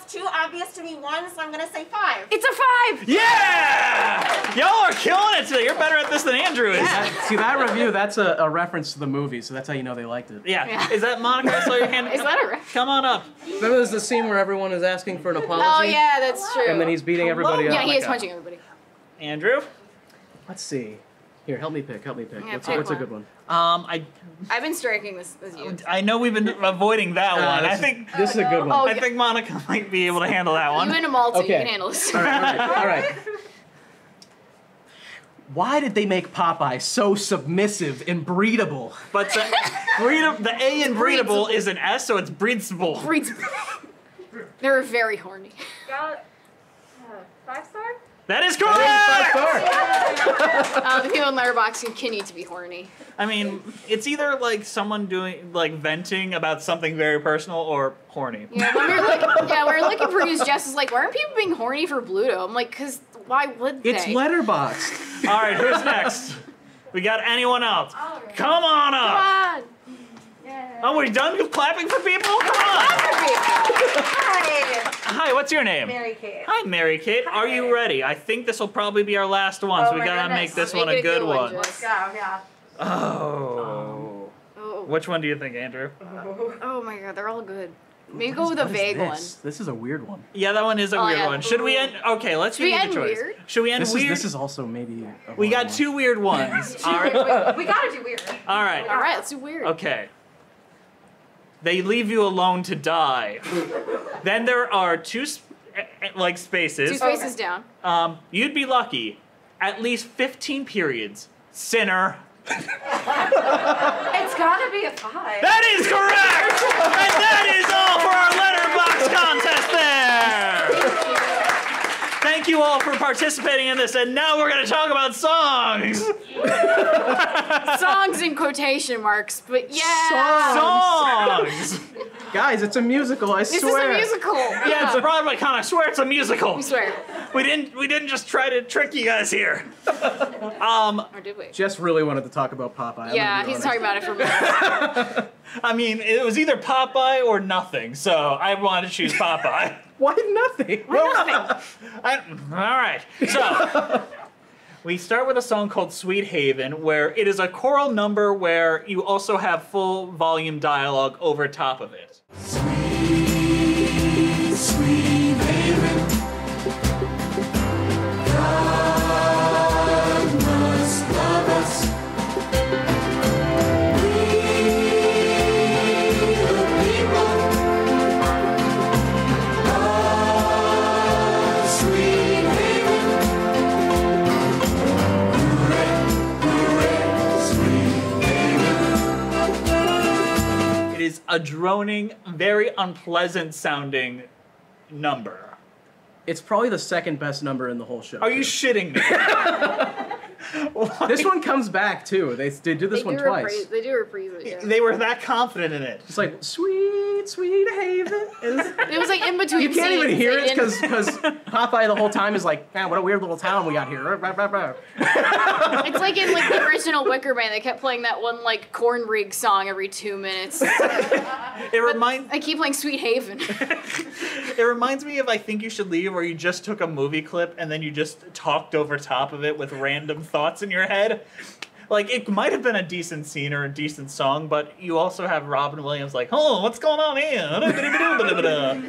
too obvious to be 1, so I'm gonna say 5. It's a 5. Yeah! Y'all are killing it today. You're better at this than Andrew is. See, that review, that's a reference to the movie, so that's how you know they liked it. Yeah. Is that Monica? I saw your hand. Is that a reference? Come on up. Remember there's the scene where everyone is asking for an apology? Oh, yeah, that's true. And then he's beating everybody Yeah, up. he is punching everybody. Andrew? Let's see. Here, help me pick. Yeah, What's pick a one. good one? I I've been striking this you. know we've been avoiding that one. I think This is a good one. Oh, I think Monica might be able to handle that one. You and a Malta, you Okay. can handle this. All right. Why did they make Popeye so submissive and breedable? But the A in breedable is an S, so it's breedsable. They're very horny. Got 5 star? That is correct! The people in Letterboxd continue to be horny. I mean, it's either like someone doing like venting about something very personal or horny. Yeah, when we were looking for news, Jess was like, why aren't people being horny for Bluto? I'm like, because why would they? It's Letterboxd. All right, who's next? We got anyone else? Come on up. Come on. Oh, we're done with clapping for people? Come on. Hi, what's your name? Mary Kate. Hi, Mary Kate. Are you ready? I think this will probably be our last one, so we gotta make this one a good one. Let's go, yeah. Oh. Which one do you think, Andrew? Oh my god, they're all good. Maybe go with a vague one. This is a weird one. Yeah, that one is a weird one. Should we end? Okay, let's give you the choice. Weird? Should we end weird? This is also maybe. We got two weird ones. All right. We gotta do weird. All right. All right, let's do weird. Okay. They leave you alone to die. Then there are two spaces. 2 spaces down. You'd be lucky. At least 15 periods. Sinner. It's gotta be a 5. That is correct! And that is all for our letterbox contest there! Thank you all for participating in this, and now we're going to talk about songs! Songs in quotation marks, but yeah! Songs! Guys, it's a musical, I swear. This is a musical! Yeah, it's a Broadway con, I swear it's a musical! We swear. We didn't just try to trick you guys here. Or did we? Jess really wanted to talk about Popeye. Yeah, he's talking about it for me. I mean, it was either Popeye or nothing, so I wanted to choose Popeye. Why nothing? All right, so we start with a song called Sweet Haven, where it is a choral number where you also have full volume dialogue over top of it. Sweet, sweet haven. God must love us. We, the people of Sweet Haven. Hooray, hooray, Sweet Haven. It is a droning, very unpleasant sounding number. It's probably the second best number in the whole show. Are you shitting me? This one comes back too. They do this one twice. They do reprise it, yeah. They were that confident in it. It's like sweet, sweet haven. It was like in between. You can't even scenes, hear they it because Popeye the whole time is like, man, what a weird little town we got here. It's like in like the original Wicker Man. They kept playing that one like corn rig song every 2 minutes. It reminds. I keep playing Sweet Haven. It reminds me of I Think You Should Leave, where you just took a movie clip and then you just talked over top of it with random thoughts in your head. Like, it might have been a decent scene or a decent song, but you also have Robin Williams like, oh, what's going on here?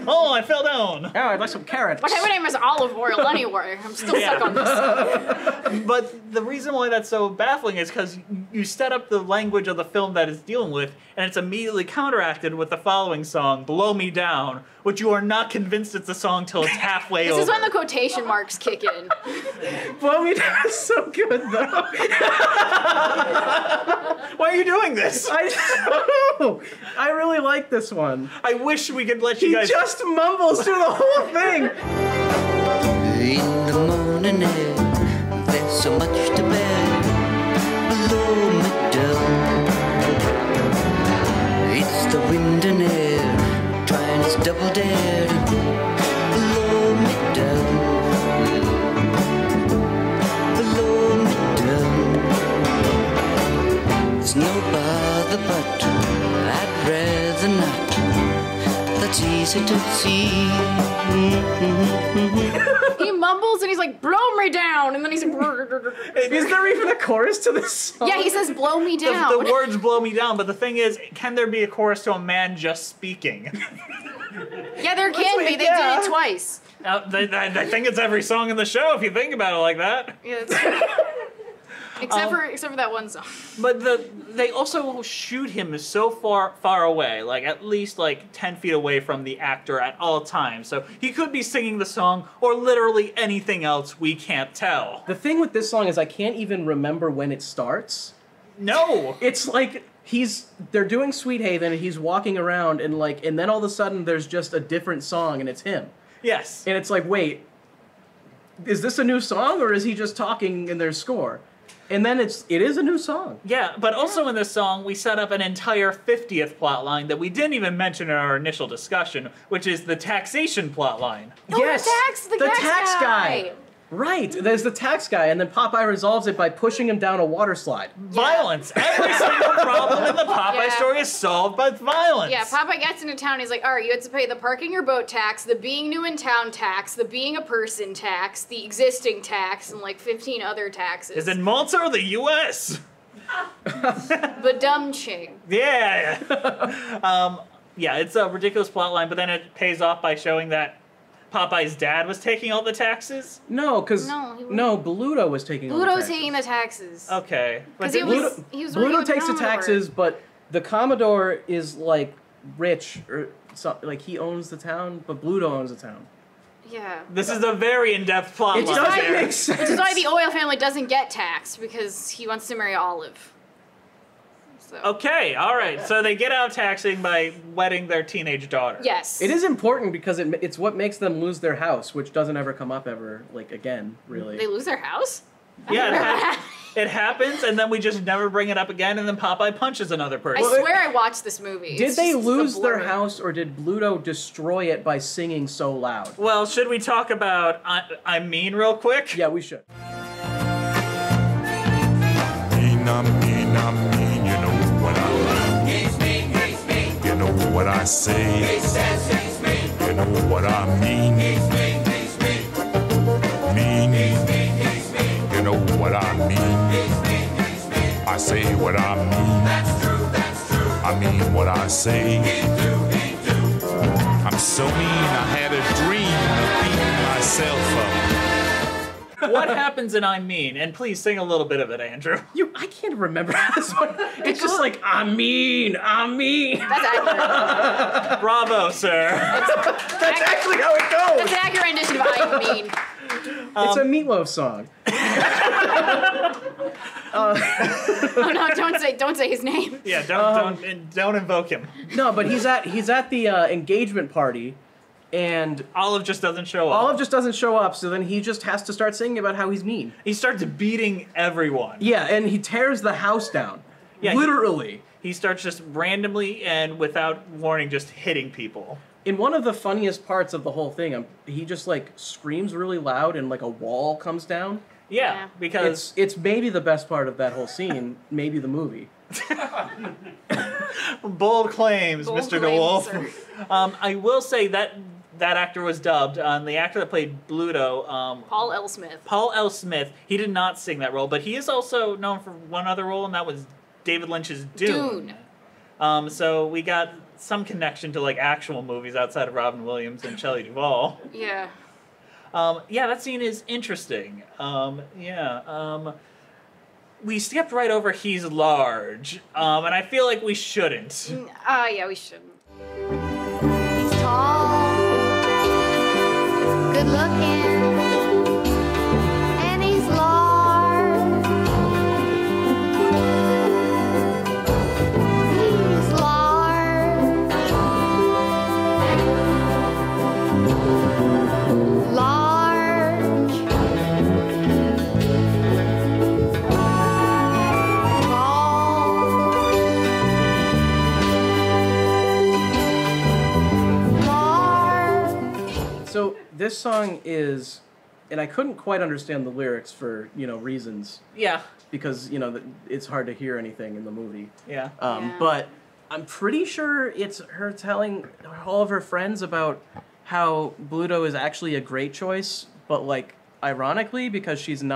Oh, I fell down. Oh, I'd like some carrots. My name is Olive Oil anyway. I'm still stuck on this. But the reason why that's so baffling is because you set up the language of the film that it's dealing with, and it's immediately counteracted with the following song, Blow Me Down, which you are not convinced it's a song till it's halfway over. This is when the quotation marks kick in. Blow Me Down is so good, though. Why are you doing this? I don't know. I really like this one. I wish we could let you guys... He just mumbles through the whole thing. In the morning air, there's so much to bear. Blow me down. It's the wind and air, trying its double dare to blow me down. Blow me down. There's no bother but I'd rather not. That's easy to see. He mumbles and he's like, blow me down, and then he's like, is there even a chorus to this song? Yeah, he says, blow me down. The words blow me down, but the thing is, can there be a chorus to a man just speaking? Yeah, there can be. They did it twice. I think it's every song in the show if you think about it like that. Yeah, that's true. Except for that one song. But they also shoot him so far away, like at least like 10 feet away from the actor at all times. So he could be singing the song or literally anything else, we can't tell. The thing with this song is I can't even remember when it starts. No! It's like they're doing Sweet Haven and he's walking around and then all of a sudden there's just a different song and it's him. Yes. And it's like, wait, is this a new song or is he just talking in their score? And then it is a new song. Yeah, but also in this song, we set up an entire 50th plot line that we didn't even mention in our initial discussion, which is the taxation plot line. Oh, Yes, the tax guy. Right, there's the tax guy, and then Popeye resolves it by pushing him down a water slide. Violence. Every single problem in the Popeye story is solved by violence. Yeah, Popeye gets into town, he's like, all right, you have to pay the parking or boat tax, the being new in town tax, the being a person tax, the existing tax, and like 15 other taxes. Is it Malta or the U.S.? Badum-ching. Yeah. Yeah, it's a ridiculous plot line, but then it pays off by showing that Popeye's dad was taking all the taxes? No, because No, Bluto was taking all the Bluto's taxes. taking the taxes. Okay. Because he was working Bluto with takes the Commodore. taxes, but the Commodore is like rich or like he owns the town, but Bluto owns the town. Yeah. This is a very in-depth plot line. doesn't make sense. Which is why the Oil family doesn't get taxed, because he wants to marry Olive. So. Okay, all right. So they get out taxing by wedding their teenage daughter. Yes. It is important because it's what makes them lose their house, which doesn't ever come up ever, like, again, really. They lose their house? Yeah, it happens, and then we just never bring it up again, and then Popeye punches another person. I swear I watched this movie. Did It's they just lose a their blur. house, or did Bluto destroy it by singing so loud? Well, should we talk about I Mean real quick? Yeah, we should. Mean, you know what I mean. He's mean. You know what I say. He says he's mean. You know what I mean. He's mean. Mean. He's mean. You know what I mean. He's mean. I say what I mean. That's true. I mean what I say. He do. I'm so mean, I had a dream of beating myself up. What happens in I Mean? And please sing a little bit of it, Andrew. I can't remember this one. It's just like, I mean. That's accurate. Bravo, sir. That's actually how it goes. That's an accurate rendition of I Mean. It's a Meatloaf song. Oh no, don't say his name. Yeah, don't invoke him. No, but he's at the engagement party, and Olive just doesn't show up. Olive just doesn't show up, so then he just has to start singing about how he's mean. He starts beating everyone. Yeah, and he tears the house down. Yeah, literally. He starts just randomly and without warning just hitting people. In one of the funniest parts of the whole thing, he just like screams really loud and like a wall comes down. Yeah, because it's maybe the best part of that whole scene, maybe the movie. Bold claims, Bold Mr. claims, DeWolf. I will say that actor was dubbed. The actor that played Bluto, Paul L. Smith. Paul L. Smith. He did not sing that role, but he is also known for one other role, and that was David Lynch's Dune. So we got some connection to like actual movies outside of Robin Williams and Shelley Duvall. Yeah. Yeah, that scene is interesting. We skipped right over he's large, and I feel like we shouldn't. Yeah, we shouldn't. He's tall, good looking, and he's large. He's large. Large. So this song is, and I couldn't quite understand the lyrics for reasons. Yeah. Because it's hard to hear anything in the movie. Yeah. But I'm pretty sure it's her telling all of her friends about how Bluto is actually a great choice, but like ironically because she doesn't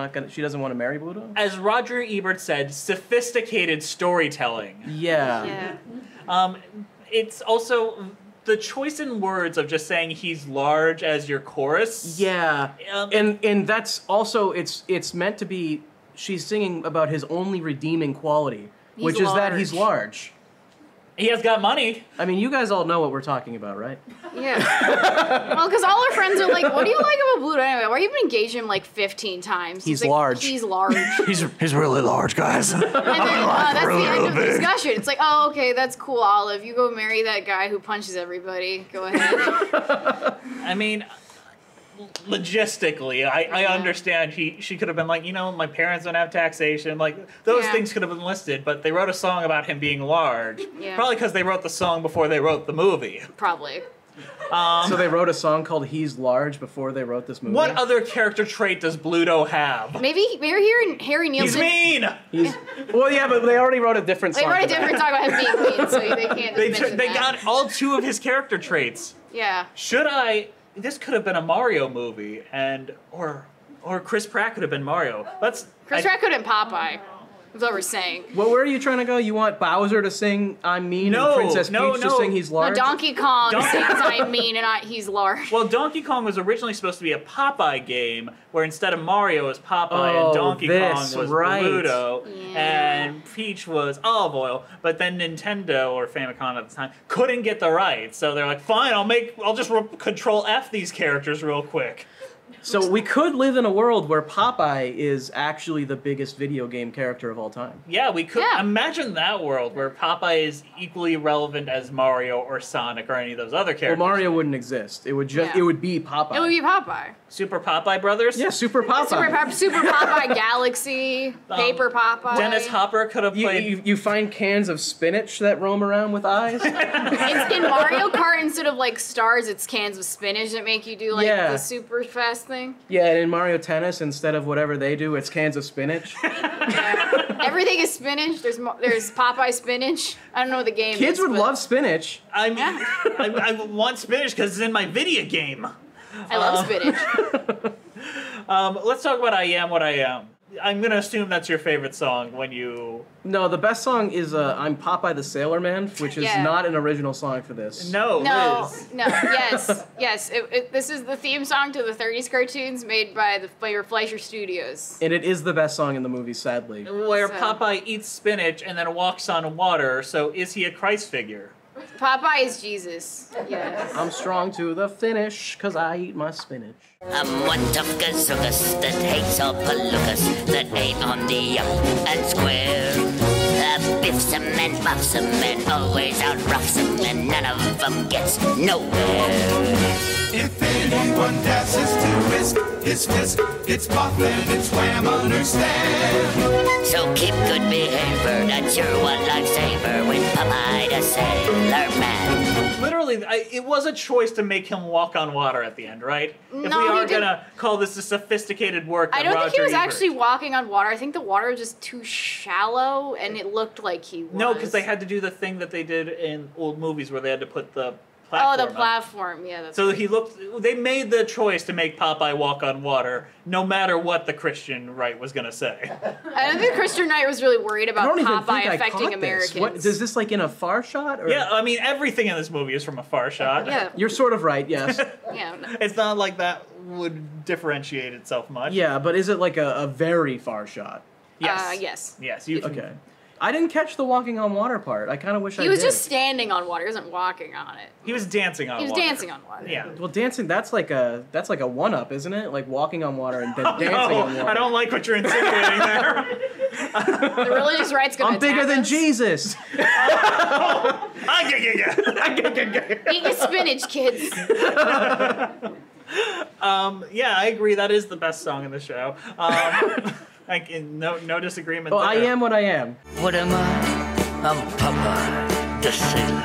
want to marry Bluto. As Roger Ebert said, sophisticated storytelling. Yeah. It's also the choice in words of just saying he's large as your chorus. Yeah. And that's also it's meant to be she's singing about his only redeeming quality, which is that he's large. He has got money. I mean, you guys all know what we're talking about, right? Yeah. Well, because all our friends are like, what do you like about Bluto anyway? Why you've been engaged him like 15 times? He's like, large. He's large. He's really large, guys. And then that's the end of the discussion. It's like, oh, okay, that's cool, Olive. You go marry that guy who punches everybody. Go ahead. I mean, logistically, I understand she could have been like, my parents don't have taxation. Like, those things could have been listed, but they wrote a song about him being large. Yeah. Probably because they wrote the song before they wrote the movie. Probably. So they wrote a song called "He's Large" before they wrote this movie. What other character trait does Bluto have? Maybe we're hearing Harry Nielsen. He's mean! Well, yeah, but they already wrote a different song. They wrote a different song about him being mean, so they can't just mention They that. got all 2 of his character traits. Yeah. This could have been a Mario movie, or Chris Pratt could have been Mario. Chris Pratt could have been Popeye. That's what we're saying. Well, where are you trying to go? You want Bowser to sing "I'm Mean" and Princess Peach to sing "He's Large"? No, Donkey Kong sings "I'm mean" and he's large. Well, Donkey Kong was originally supposed to be a Popeye game, where instead of Mario was Popeye and Donkey Kong was Bluto, and Peach was Olive Oil. But then Nintendo, or Famicom at the time, couldn't get the rights, so they're like, fine, I'll just Control F these characters real quick. So we could live in a world where Popeye is actually the biggest video game character of all time. Yeah, we could imagine that world where Popeye is equally relevant as Mario or Sonic or any of those other characters. Well, Mario wouldn't exist. It would just it would be Popeye. It would be Popeye. Super Popeye Brothers? Yeah, Super Popeye. Super Popeye Galaxy, Paper Popeye. Dennis Hopper could have played... You find cans of spinach that roam around with eyes? It's in Mario Kart, instead of like stars, it's cans of spinach that make you do like the super fast thing. Yeah, and in Mario Tennis, instead of whatever they do, it's cans of spinach. Everything is spinach. There's Popeye spinach. I don't know what the game is. Kids would love spinach. I mean, I want spinach because it's in my video game. I love spinach. Let's talk about I Am What I Am. I'm going to assume that's your favorite song when you... No, the best song is I'm Popeye the Sailor Man, which is not an original song for this. No, yes. This is the theme song to the 30s cartoons made by the Fleischer Studios. And it is the best song in the movie, sadly. Where Popeye eats spinach and then walks on water, so is he a Christ figure? Popeye is Jesus. Yes. I'm strong to the finish, cause I eat my spinach. I'm one tough gazookas that hates all palookas, that ain't on the up and square. Biffs 'em and buffs 'em and always out roughs 'em, and none of 'em gets nowhere. If anyone dashes to risk his fist, it's pop and it's wham, understand. So keep good behavior, that's your one lifesaver with Popeye the Sailor Man. Literally, it was a choice to make him walk on water at the end, right? No, if we are going to call this a sophisticated work I of don't Roger think he was Ebert. actually walking on water. I think the water was just too shallow, and it looked like he was. No, because they had to do the thing that they did in old movies where they had to put the platform the up. platform, yeah. That's So they made the choice to make Popeye walk on water, no matter what the Christian right was going to say. I don't think Christian Knight was really worried I about don't even think Popeye I affecting caught Americans. this. What, is this like in a Far Shot? Or? Yeah, I mean, everything in this movie is from a Far Shot. Yeah. You're sort of right, yes. Yeah. No. It's not like that would differentiate itself much. Yeah, but is it like a very Far Shot? Yes. Yes. Yes. Okay. I didn't catch the walking on water part. I kind of wish I did. He was just standing on water. He wasn't walking on it. He was dancing on He was water. dancing on water. Yeah. Well, dancing, that's like a one-up, isn't it? Like walking on water and then dancing on water. I don't like what you're insinuating there. The religious right's going to I'm bigger than Jesus. Eat your spinach, kids. Yeah, I agree. That is the best song in the show. No disagreement Well, there. I am what I am. What am I? I'm Popeye the Sailor.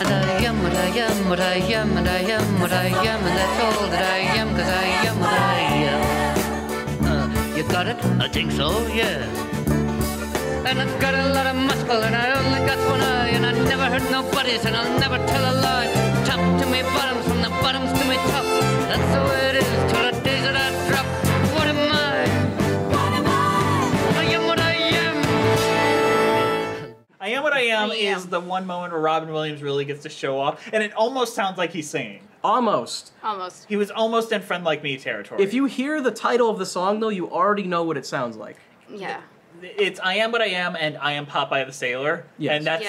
And I am what I am, what I am, and I am what I am, and that's all that I am, 'cause I am what I am. You got it? I think so, yeah. And I've got a lot of muscle, and I only got one eye, and I never hurt nobody's, and I'll never tell a lie. Top to me bottoms, from the bottoms to me top. That's the way it is till the days that I drop. What am I? What am I? I am what I am. I Am What I Am is the one moment where Robin Williams really gets to show off, and it almost sounds like he's singing. Almost. Almost. He was almost in Friend Like Me territory. If you hear the title of the song, though, you already know what it sounds like. Yeah. It's I Am What I Am and I Am Popeye the Sailor. Yes. And that's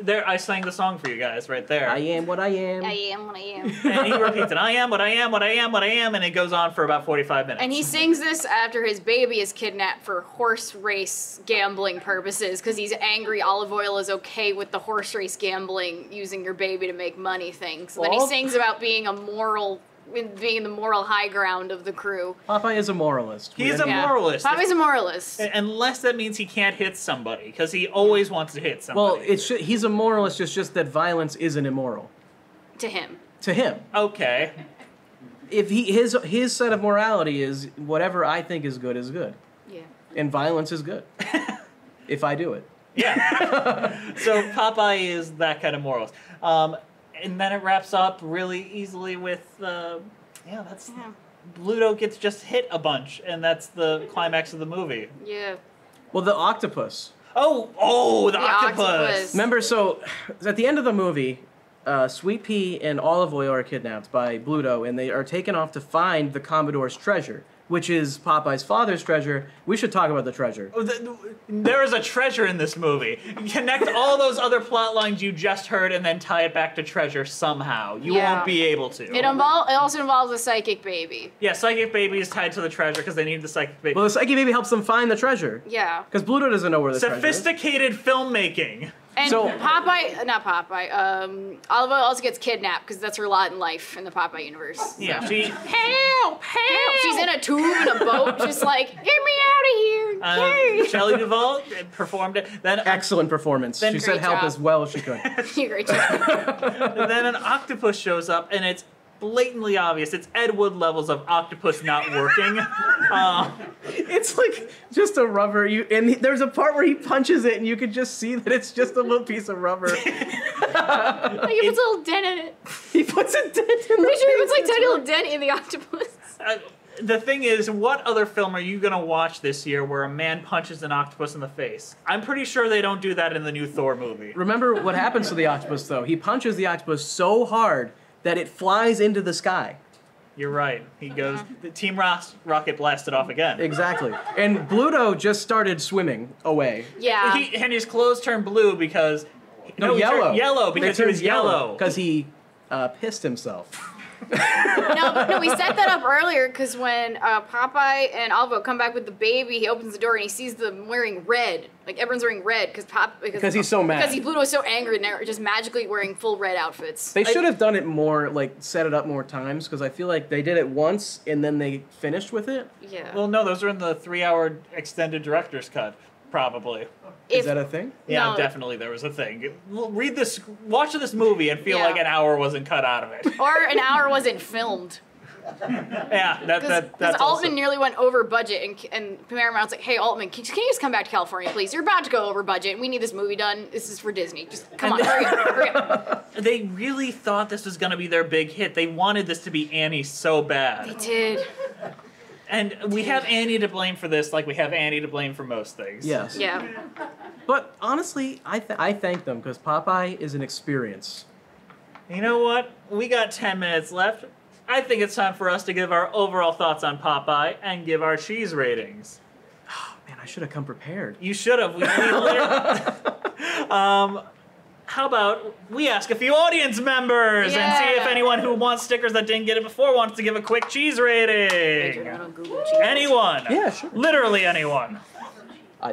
there. I sang the song for you guys right there. I am what I am. I am what I am. And he repeats it. I am what I am, what I am, what I am, and it goes on for about 45 minutes. And he sings this after his baby is kidnapped for horse race gambling purposes, because he's angry Olive Oil is okay with the horse race gambling, using your baby to make money thing. So then he Well- sings about being a moral in being the moral high ground of the crew. Popeye is a moralist. He's a moralist. Popeye's a moralist. Unless that means he can't hit somebody, because he always wants to hit somebody. Well, he's a moralist. It's just that violence isn't immoral. To him. To him. Okay. If his set of morality is whatever I think is good is good. Yeah. And violence is good. If I do it. Yeah. So Popeye is that kind of moralist. And then it wraps up really easily with, Bluto gets just hit a bunch, and that's the climax of the movie. Yeah. Well, the octopus. Oh, the octopus. Remember, so at the end of the movie, Sweet Pea and Olive Oil are kidnapped by Bluto, and they are taken off to find the Commodore's treasure, which is Popeye's father's treasure. We should talk about the treasure. There is a treasure in this movie. Connect all those other plot lines you just heard and then tie it back to treasure somehow. You won't be able to. It also involves a psychic baby. Yeah, psychic baby is tied to the treasure because they need the psychic baby. Well, the psychic baby helps them find the treasure. Yeah. Because Bluto doesn't know where the treasure is. Sophisticated filmmaking. And Olive Oil also gets kidnapped because that's her lot in life in the Popeye universe. Yeah, Help! She's in a tube in a boat, just like, get me out of here! Shelley Duvall performed it. Then excellent performance. She said help as well as she could. Great job. And then an octopus shows up, and it's blatantly obvious. It's Ed Wood levels of octopus not working. It's like just a rubber. And there's a part where he punches it, and you can just see that it's just a little piece of rubber. Like he puts a little dent in it. He puts a dent in it. Pretty sure he puts like a tiny little dent in the octopus. The thing is, what other film are you gonna watch this year where a man punches an octopus in the face? I'm pretty sure they don't do that in the new Thor movie. Remember what happens to the octopus, though? He punches the octopus so hard that it flies into the sky. You're right. He goes, the Team Rocket blasted off again. Exactly. And Bluto just started swimming away. Yeah. And his clothes turned blue because... yellow. Yellow, because he was yellow. Because he pissed himself. No, we set that up earlier because when Popeye and Olive come back with the baby, he opens the door and he sees them wearing red. Like everyone's wearing red because he's so mad. Because Bluto was so angry and they're just magically wearing full red outfits. They should have done it more, like set it up more times because I feel like they did it once and then they finished with it. Yeah. Well, no, those are in the 3-hour extended director's cut, probably. Is that a thing? Yeah, No. Definitely there was a thing. Watch this movie and feel like an hour wasn't cut out of it. Or an hour wasn't filmed. Yeah, that's Because also... Altman nearly went over budget, and Paramount's like, "Hey, Altman, can you just come back to California, please? You're about to go over budget, and we need this movie done. This is for Disney. Just come on, hurry up." They really thought this was going to be their big hit. They wanted this to be Annie so bad. They did. And we have Annie to blame for this, like we have Annie to blame for most things. Yes. Yeah. But honestly, I thank them because Popeye is an experience. You know what? We got 10 minutes left. I think it's time for us to give our overall thoughts on Popeye and give our cheese ratings. Oh, man, I should have come prepared. You should have. How about we ask a few audience members and see if anyone who wants stickers that didn't get it before wants to give a quick cheese rating. Anyone? Yeah, sure. Literally anyone.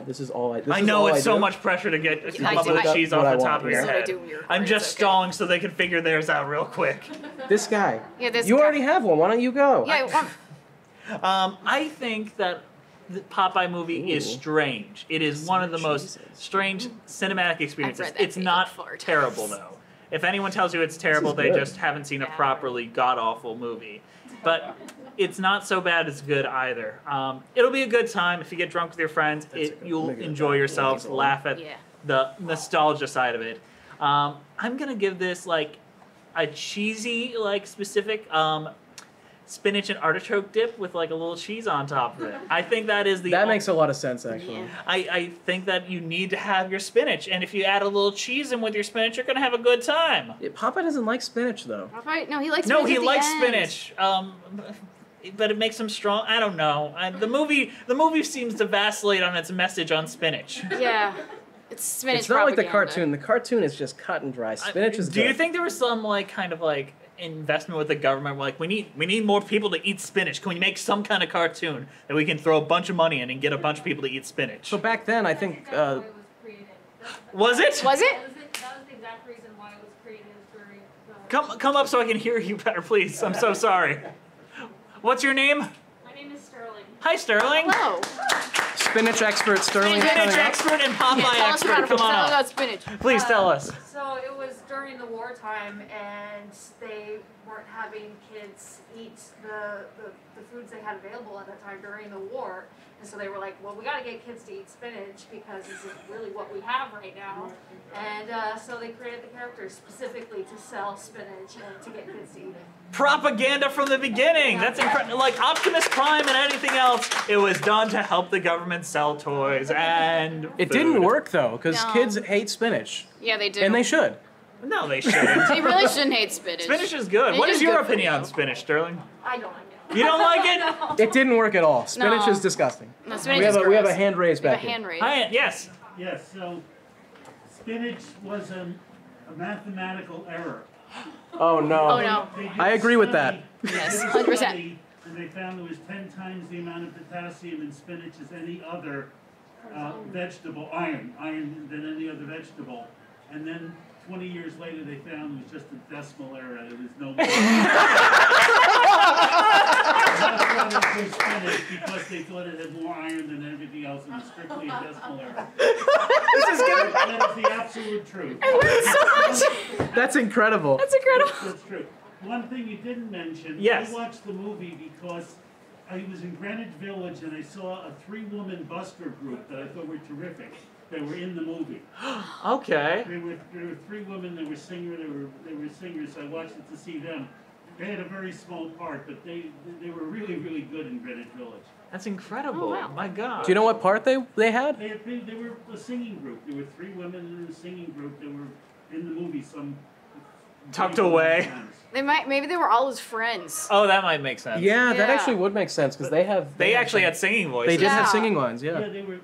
This is all I. I know it's so much pressure to come up with cheese off the top of your head. I'm just stalling so they can figure theirs out real quick. This guy. Yeah, this you guy. already have one. Why don't you go? Yeah. I think that the Popeye movie is strange. It is one of the most strange cinematic experiences. It's not terrible, though. If anyone tells you it's terrible, they just haven't seen a properly god-awful movie. But it's not so bad it's good either. It'll be a good time. If you get drunk with your friends, you'll enjoy yourselves, laugh at the nostalgia side of it. I'm going to give this like a cheesy, like specific spinach and artichoke dip with like a little cheese on top of it. I think that is the... That makes a lot of sense, actually. Yeah. I think that you need to have your spinach, and if you add a little cheese in with your spinach, you're gonna have a good time. Popeye doesn't like spinach, though. Popeye, no, he likes. No, spinach he at the likes end. spinach. But it makes him strong. I don't know. The movie seems to vacillate on its message on spinach. Yeah. It's spinach. It's not like the propaganda. cartoon. The cartoon is just cut and dry. Spinach is Do good. you think there was some like kind of like investment with the government? Like we need more people to eat spinach. Can we make some kind of cartoon that we can throw a bunch of money in and get a bunch of people to eat spinach? So back then, I think. Was it? Was it? That was the exact reason why it was created during the Come up so I can hear you better, please. I'm so sorry. What's your name? My name is Sterling. Hi, Sterling. Hello. Spinach expert Sterling. Spinach expert and Popeye expert. Come on up. Spinach. Please tell us. So it was during the wartime, and they weren't having kids eat the foods they had available at that time during the war. And so they were like, well, we got to get kids to eat spinach because this is really what we have right now. And so they created the characters specifically to sell spinach and to get kids to eat it. Propaganda from the beginning. That's incredible. Like Optimus Prime and anything else, it was done to help the government sell toys and It food. didn't work though, because No. kids hate spinach. Yeah, they do. And they should. No, they shouldn't. They really shouldn't hate spinach. Spinach is good. Spinach What is your good for opinion you. on spinach, Sterling? I don't like it. You don't like it? It didn't work at all. Spinach No. is disgusting. No, spinach we have is we have a gross. hand raised We have back a here. hand raised. Hi, yes. Yes, so spinach was a mathematical error. Oh no. Oh, no. They did I agree with that. Yes, a 100%. study, and they found there was 10 times the amount of potassium in spinach as any other vegetable, iron than any other vegetable. And then 20 years later, they found it was just a decimal error. There was no. Spinach because they thought it had more iron than everything else, and it was strictly a decimal error. This is good. That is the absolute truth. I learned so much. That's incredible. That's incredible. That's true. One thing you didn't mention, Yes. I watched the movie because I was in Greenwich Village and I saw a 3-woman busker group that I thought were terrific. They were in the movie. Okay. There were 3 women that were singers. They were singers. So I watched it to see them. They had a very small part, but they were really, really good in Greenwich Village. That's incredible. Oh, wow. My God. Do you know what part they had? They were a singing group. There were 3 women in a singing group that were in the movie. Some Tucked away. Maybe they were all his friends. Oh, that might make sense. Yeah, that Yeah. actually would make sense because they actually had singing voices. They did have Yeah. singing lines. Yeah. Yeah, they were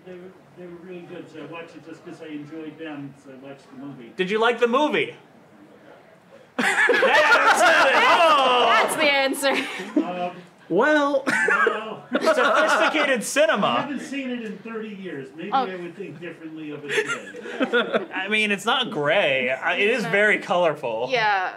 really good. So I watched it just because I enjoyed them. So I watched the movie. Did you like the movie? Oh! That's the answer. Well, Sophisticated I cinema. haven't seen it in 30 years. Maybe Oh. I would think differently of it today. I mean, it's not gray. It is very colorful. Yeah.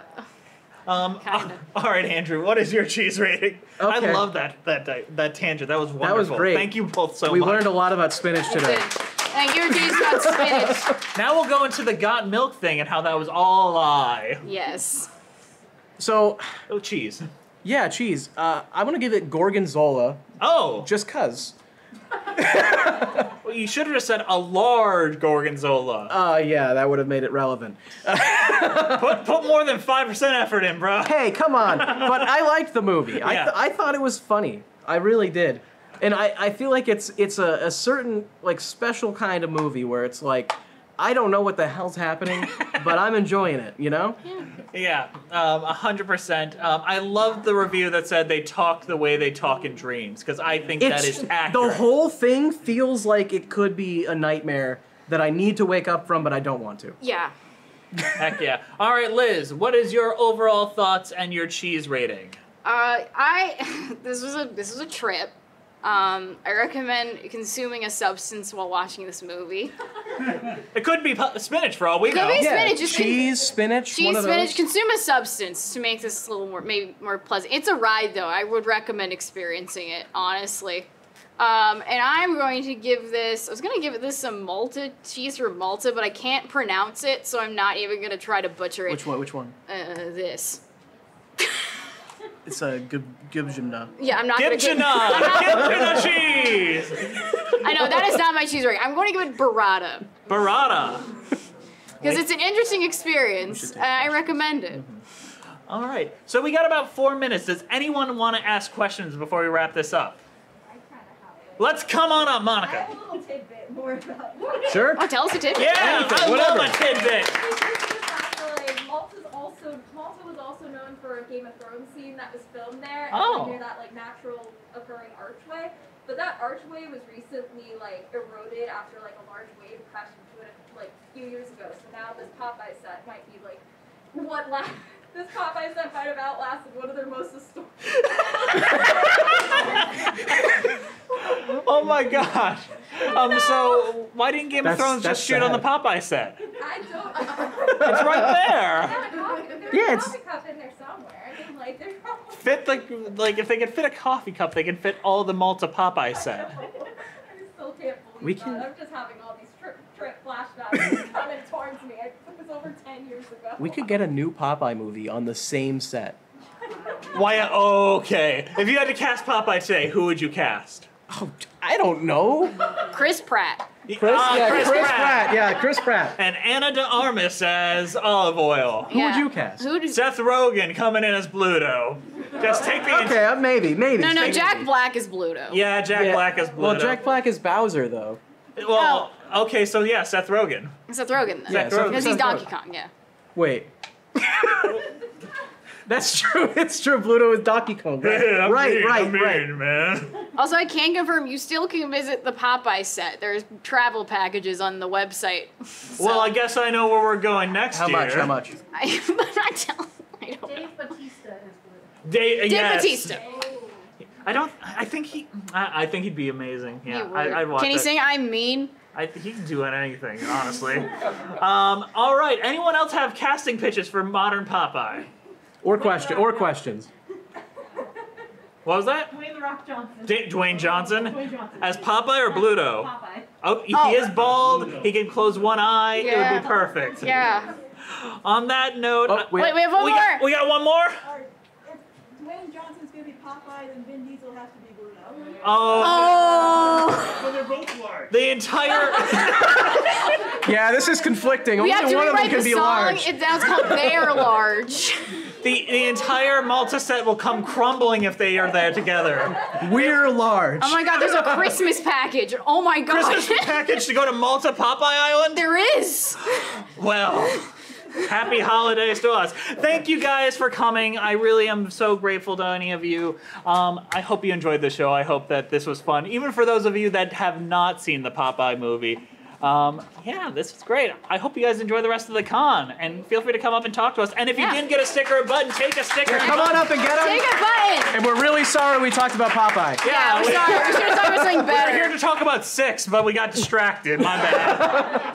Kinda. All right, Andrew, what is your cheese rating? I Okay. love that tangent. That was wonderful. That was great. Thank you both so we much. learned a lot about spinach today. Thank you, cheese got spinach. Now we'll go into the got milk thing and how that was all a lie. Yes. So, Oh, cheese. yeah, cheese. I'm gonna give it gorgonzola Oh, just cause. well, you should have just said a large gorgonzola. Yeah, that would have made it relevant. Put more than 5% effort in, bro. Hey, come on. But I liked the movie. Yeah. I thought it was funny. I really did. And I feel like it's a certain like special kind of movie where it's like I don't know what the hell's happening, but I'm enjoying it, you know? Yeah, 100%. I love the review that said they talk the way they talk in dreams, because I think that is accurate. The whole thing feels like it could be a nightmare that I need to wake up from, but I don't want to. Yeah. Heck yeah. All right, Liz, what is your overall thoughts and your cheese rating? This was a trip. I recommend consuming a substance while watching this movie. It could be spinach for all we know. Could be Yeah, spinach. Just cheese, spinach, cheese, one of spinach. those. Consume a substance to make this a little more pleasant. It's a ride though. I would recommend experiencing it honestly. And I'm going to give this. I was going to give this some Malta cheese from Malta, but I can't pronounce it, so I'm not even going to try to butcher it. Which one? This. It's a Gibjimna. Yeah, I'm not going to give Gibjina cheese! I know, that is not my cheese rating. I'm going to give it burrata. Burrata. Because it's an interesting experience, and I recommend it. All right. So we got about 4 minutes. Does anyone want to ask questions before we wrap this up? Let's come on up, I Monica. have a little tidbit more about Sure. Oh, tell us a tidbit. Yeah, Anything, I whatever. love a tidbit. Malta was also known for a Game of Thrones scene that was filmed there, Oh. near that like natural occurring archway. But that archway was recently like eroded after like a large wave crashed into it like a few years ago. So now this Popeye set might be like this Popeye set might have outlasted one of their most historic. Oh my gosh. So why didn't Game of Thrones just shoot on the Popeye set? I don't. It's right there. Yeah, it's Coffee cup in there somewhere. I mean, like, there's probably. Fit like if they could fit a coffee cup, they can fit all the Malta Popeye set. I still can't believe We that. can- I'm just having all these trip flashbacks coming towards me. It was over 10 years ago. We could get a new Popeye movie on the same set. Why? Okay. If you had to cast Popeye today, who would you cast? Oh, I don't know. Chris Pratt. Chris Pratt. Yeah, Chris Pratt. And Anna de Armas as Olive Oil. Who would you cast? Seth Rogen coming in as Bluto. Just take the. Okay, maybe. No, Jack Black is Bluto. Yeah, Jack Black as Bluto. Well, Jack Black is Bowser, though. Well, okay, so yeah, Seth Rogen. Seth Rogen, then. Yeah, Seth Because he's Rogen. Donkey Kong, yeah. Wait. That's true. It's true. Pluto is Donkey Kong. I'm Right, mean, man. Also, I can confirm you still can visit the Popeye set. There's travel packages on the website. Well, I guess I know where we're going next How year. much? How much? I don't know. Dave Bautista is Bluto. Dave yes. Bautista. I think he'd be amazing. Yeah, He would. I'd watch Can he that. sing I'm Mean? He can do anything, honestly. All right. Anyone else have casting pitches for modern Popeye? Or questions. What was that? Dwayne The Rock Johnson. Dwayne Johnson? Dwayne Johnson. As Popeye or Bluto? Popeye. Oh, he is bald. He can close one eye. It would be perfect. Yeah. On that note, Wait, we have one more. We got one more. If Dwayne Johnson's gonna be Popeye, then Vin Diesel has to be Bluto. Oh. Well, they're both large. The entire. Yeah, this is conflicting. We have Only to one of them rewrite can the be song. large. Now it's called They're Large. The entire Malta set will come crumbling if they are there together. We're large. Oh my god, there's a Christmas package. Oh my god. Christmas package to go to Malta Popeye Island? There is. Well, happy holidays to us. Thank you guys for coming. I really am so grateful to any of you. I hope you enjoyed the show. I hope that this was fun. Even for those of you that have not seen the Popeye movie. Yeah, this is great. I hope you guys enjoy the rest of the con, and feel free to come up and talk to us. And if you didn't get a sticker or button, take a sticker. Yeah, come on up and get them. Take a button. And we're really sorry we talked about Popeye. Yeah, we're sorry. We should have talked about something We were better. here to talk about 6, but we got distracted. My bad.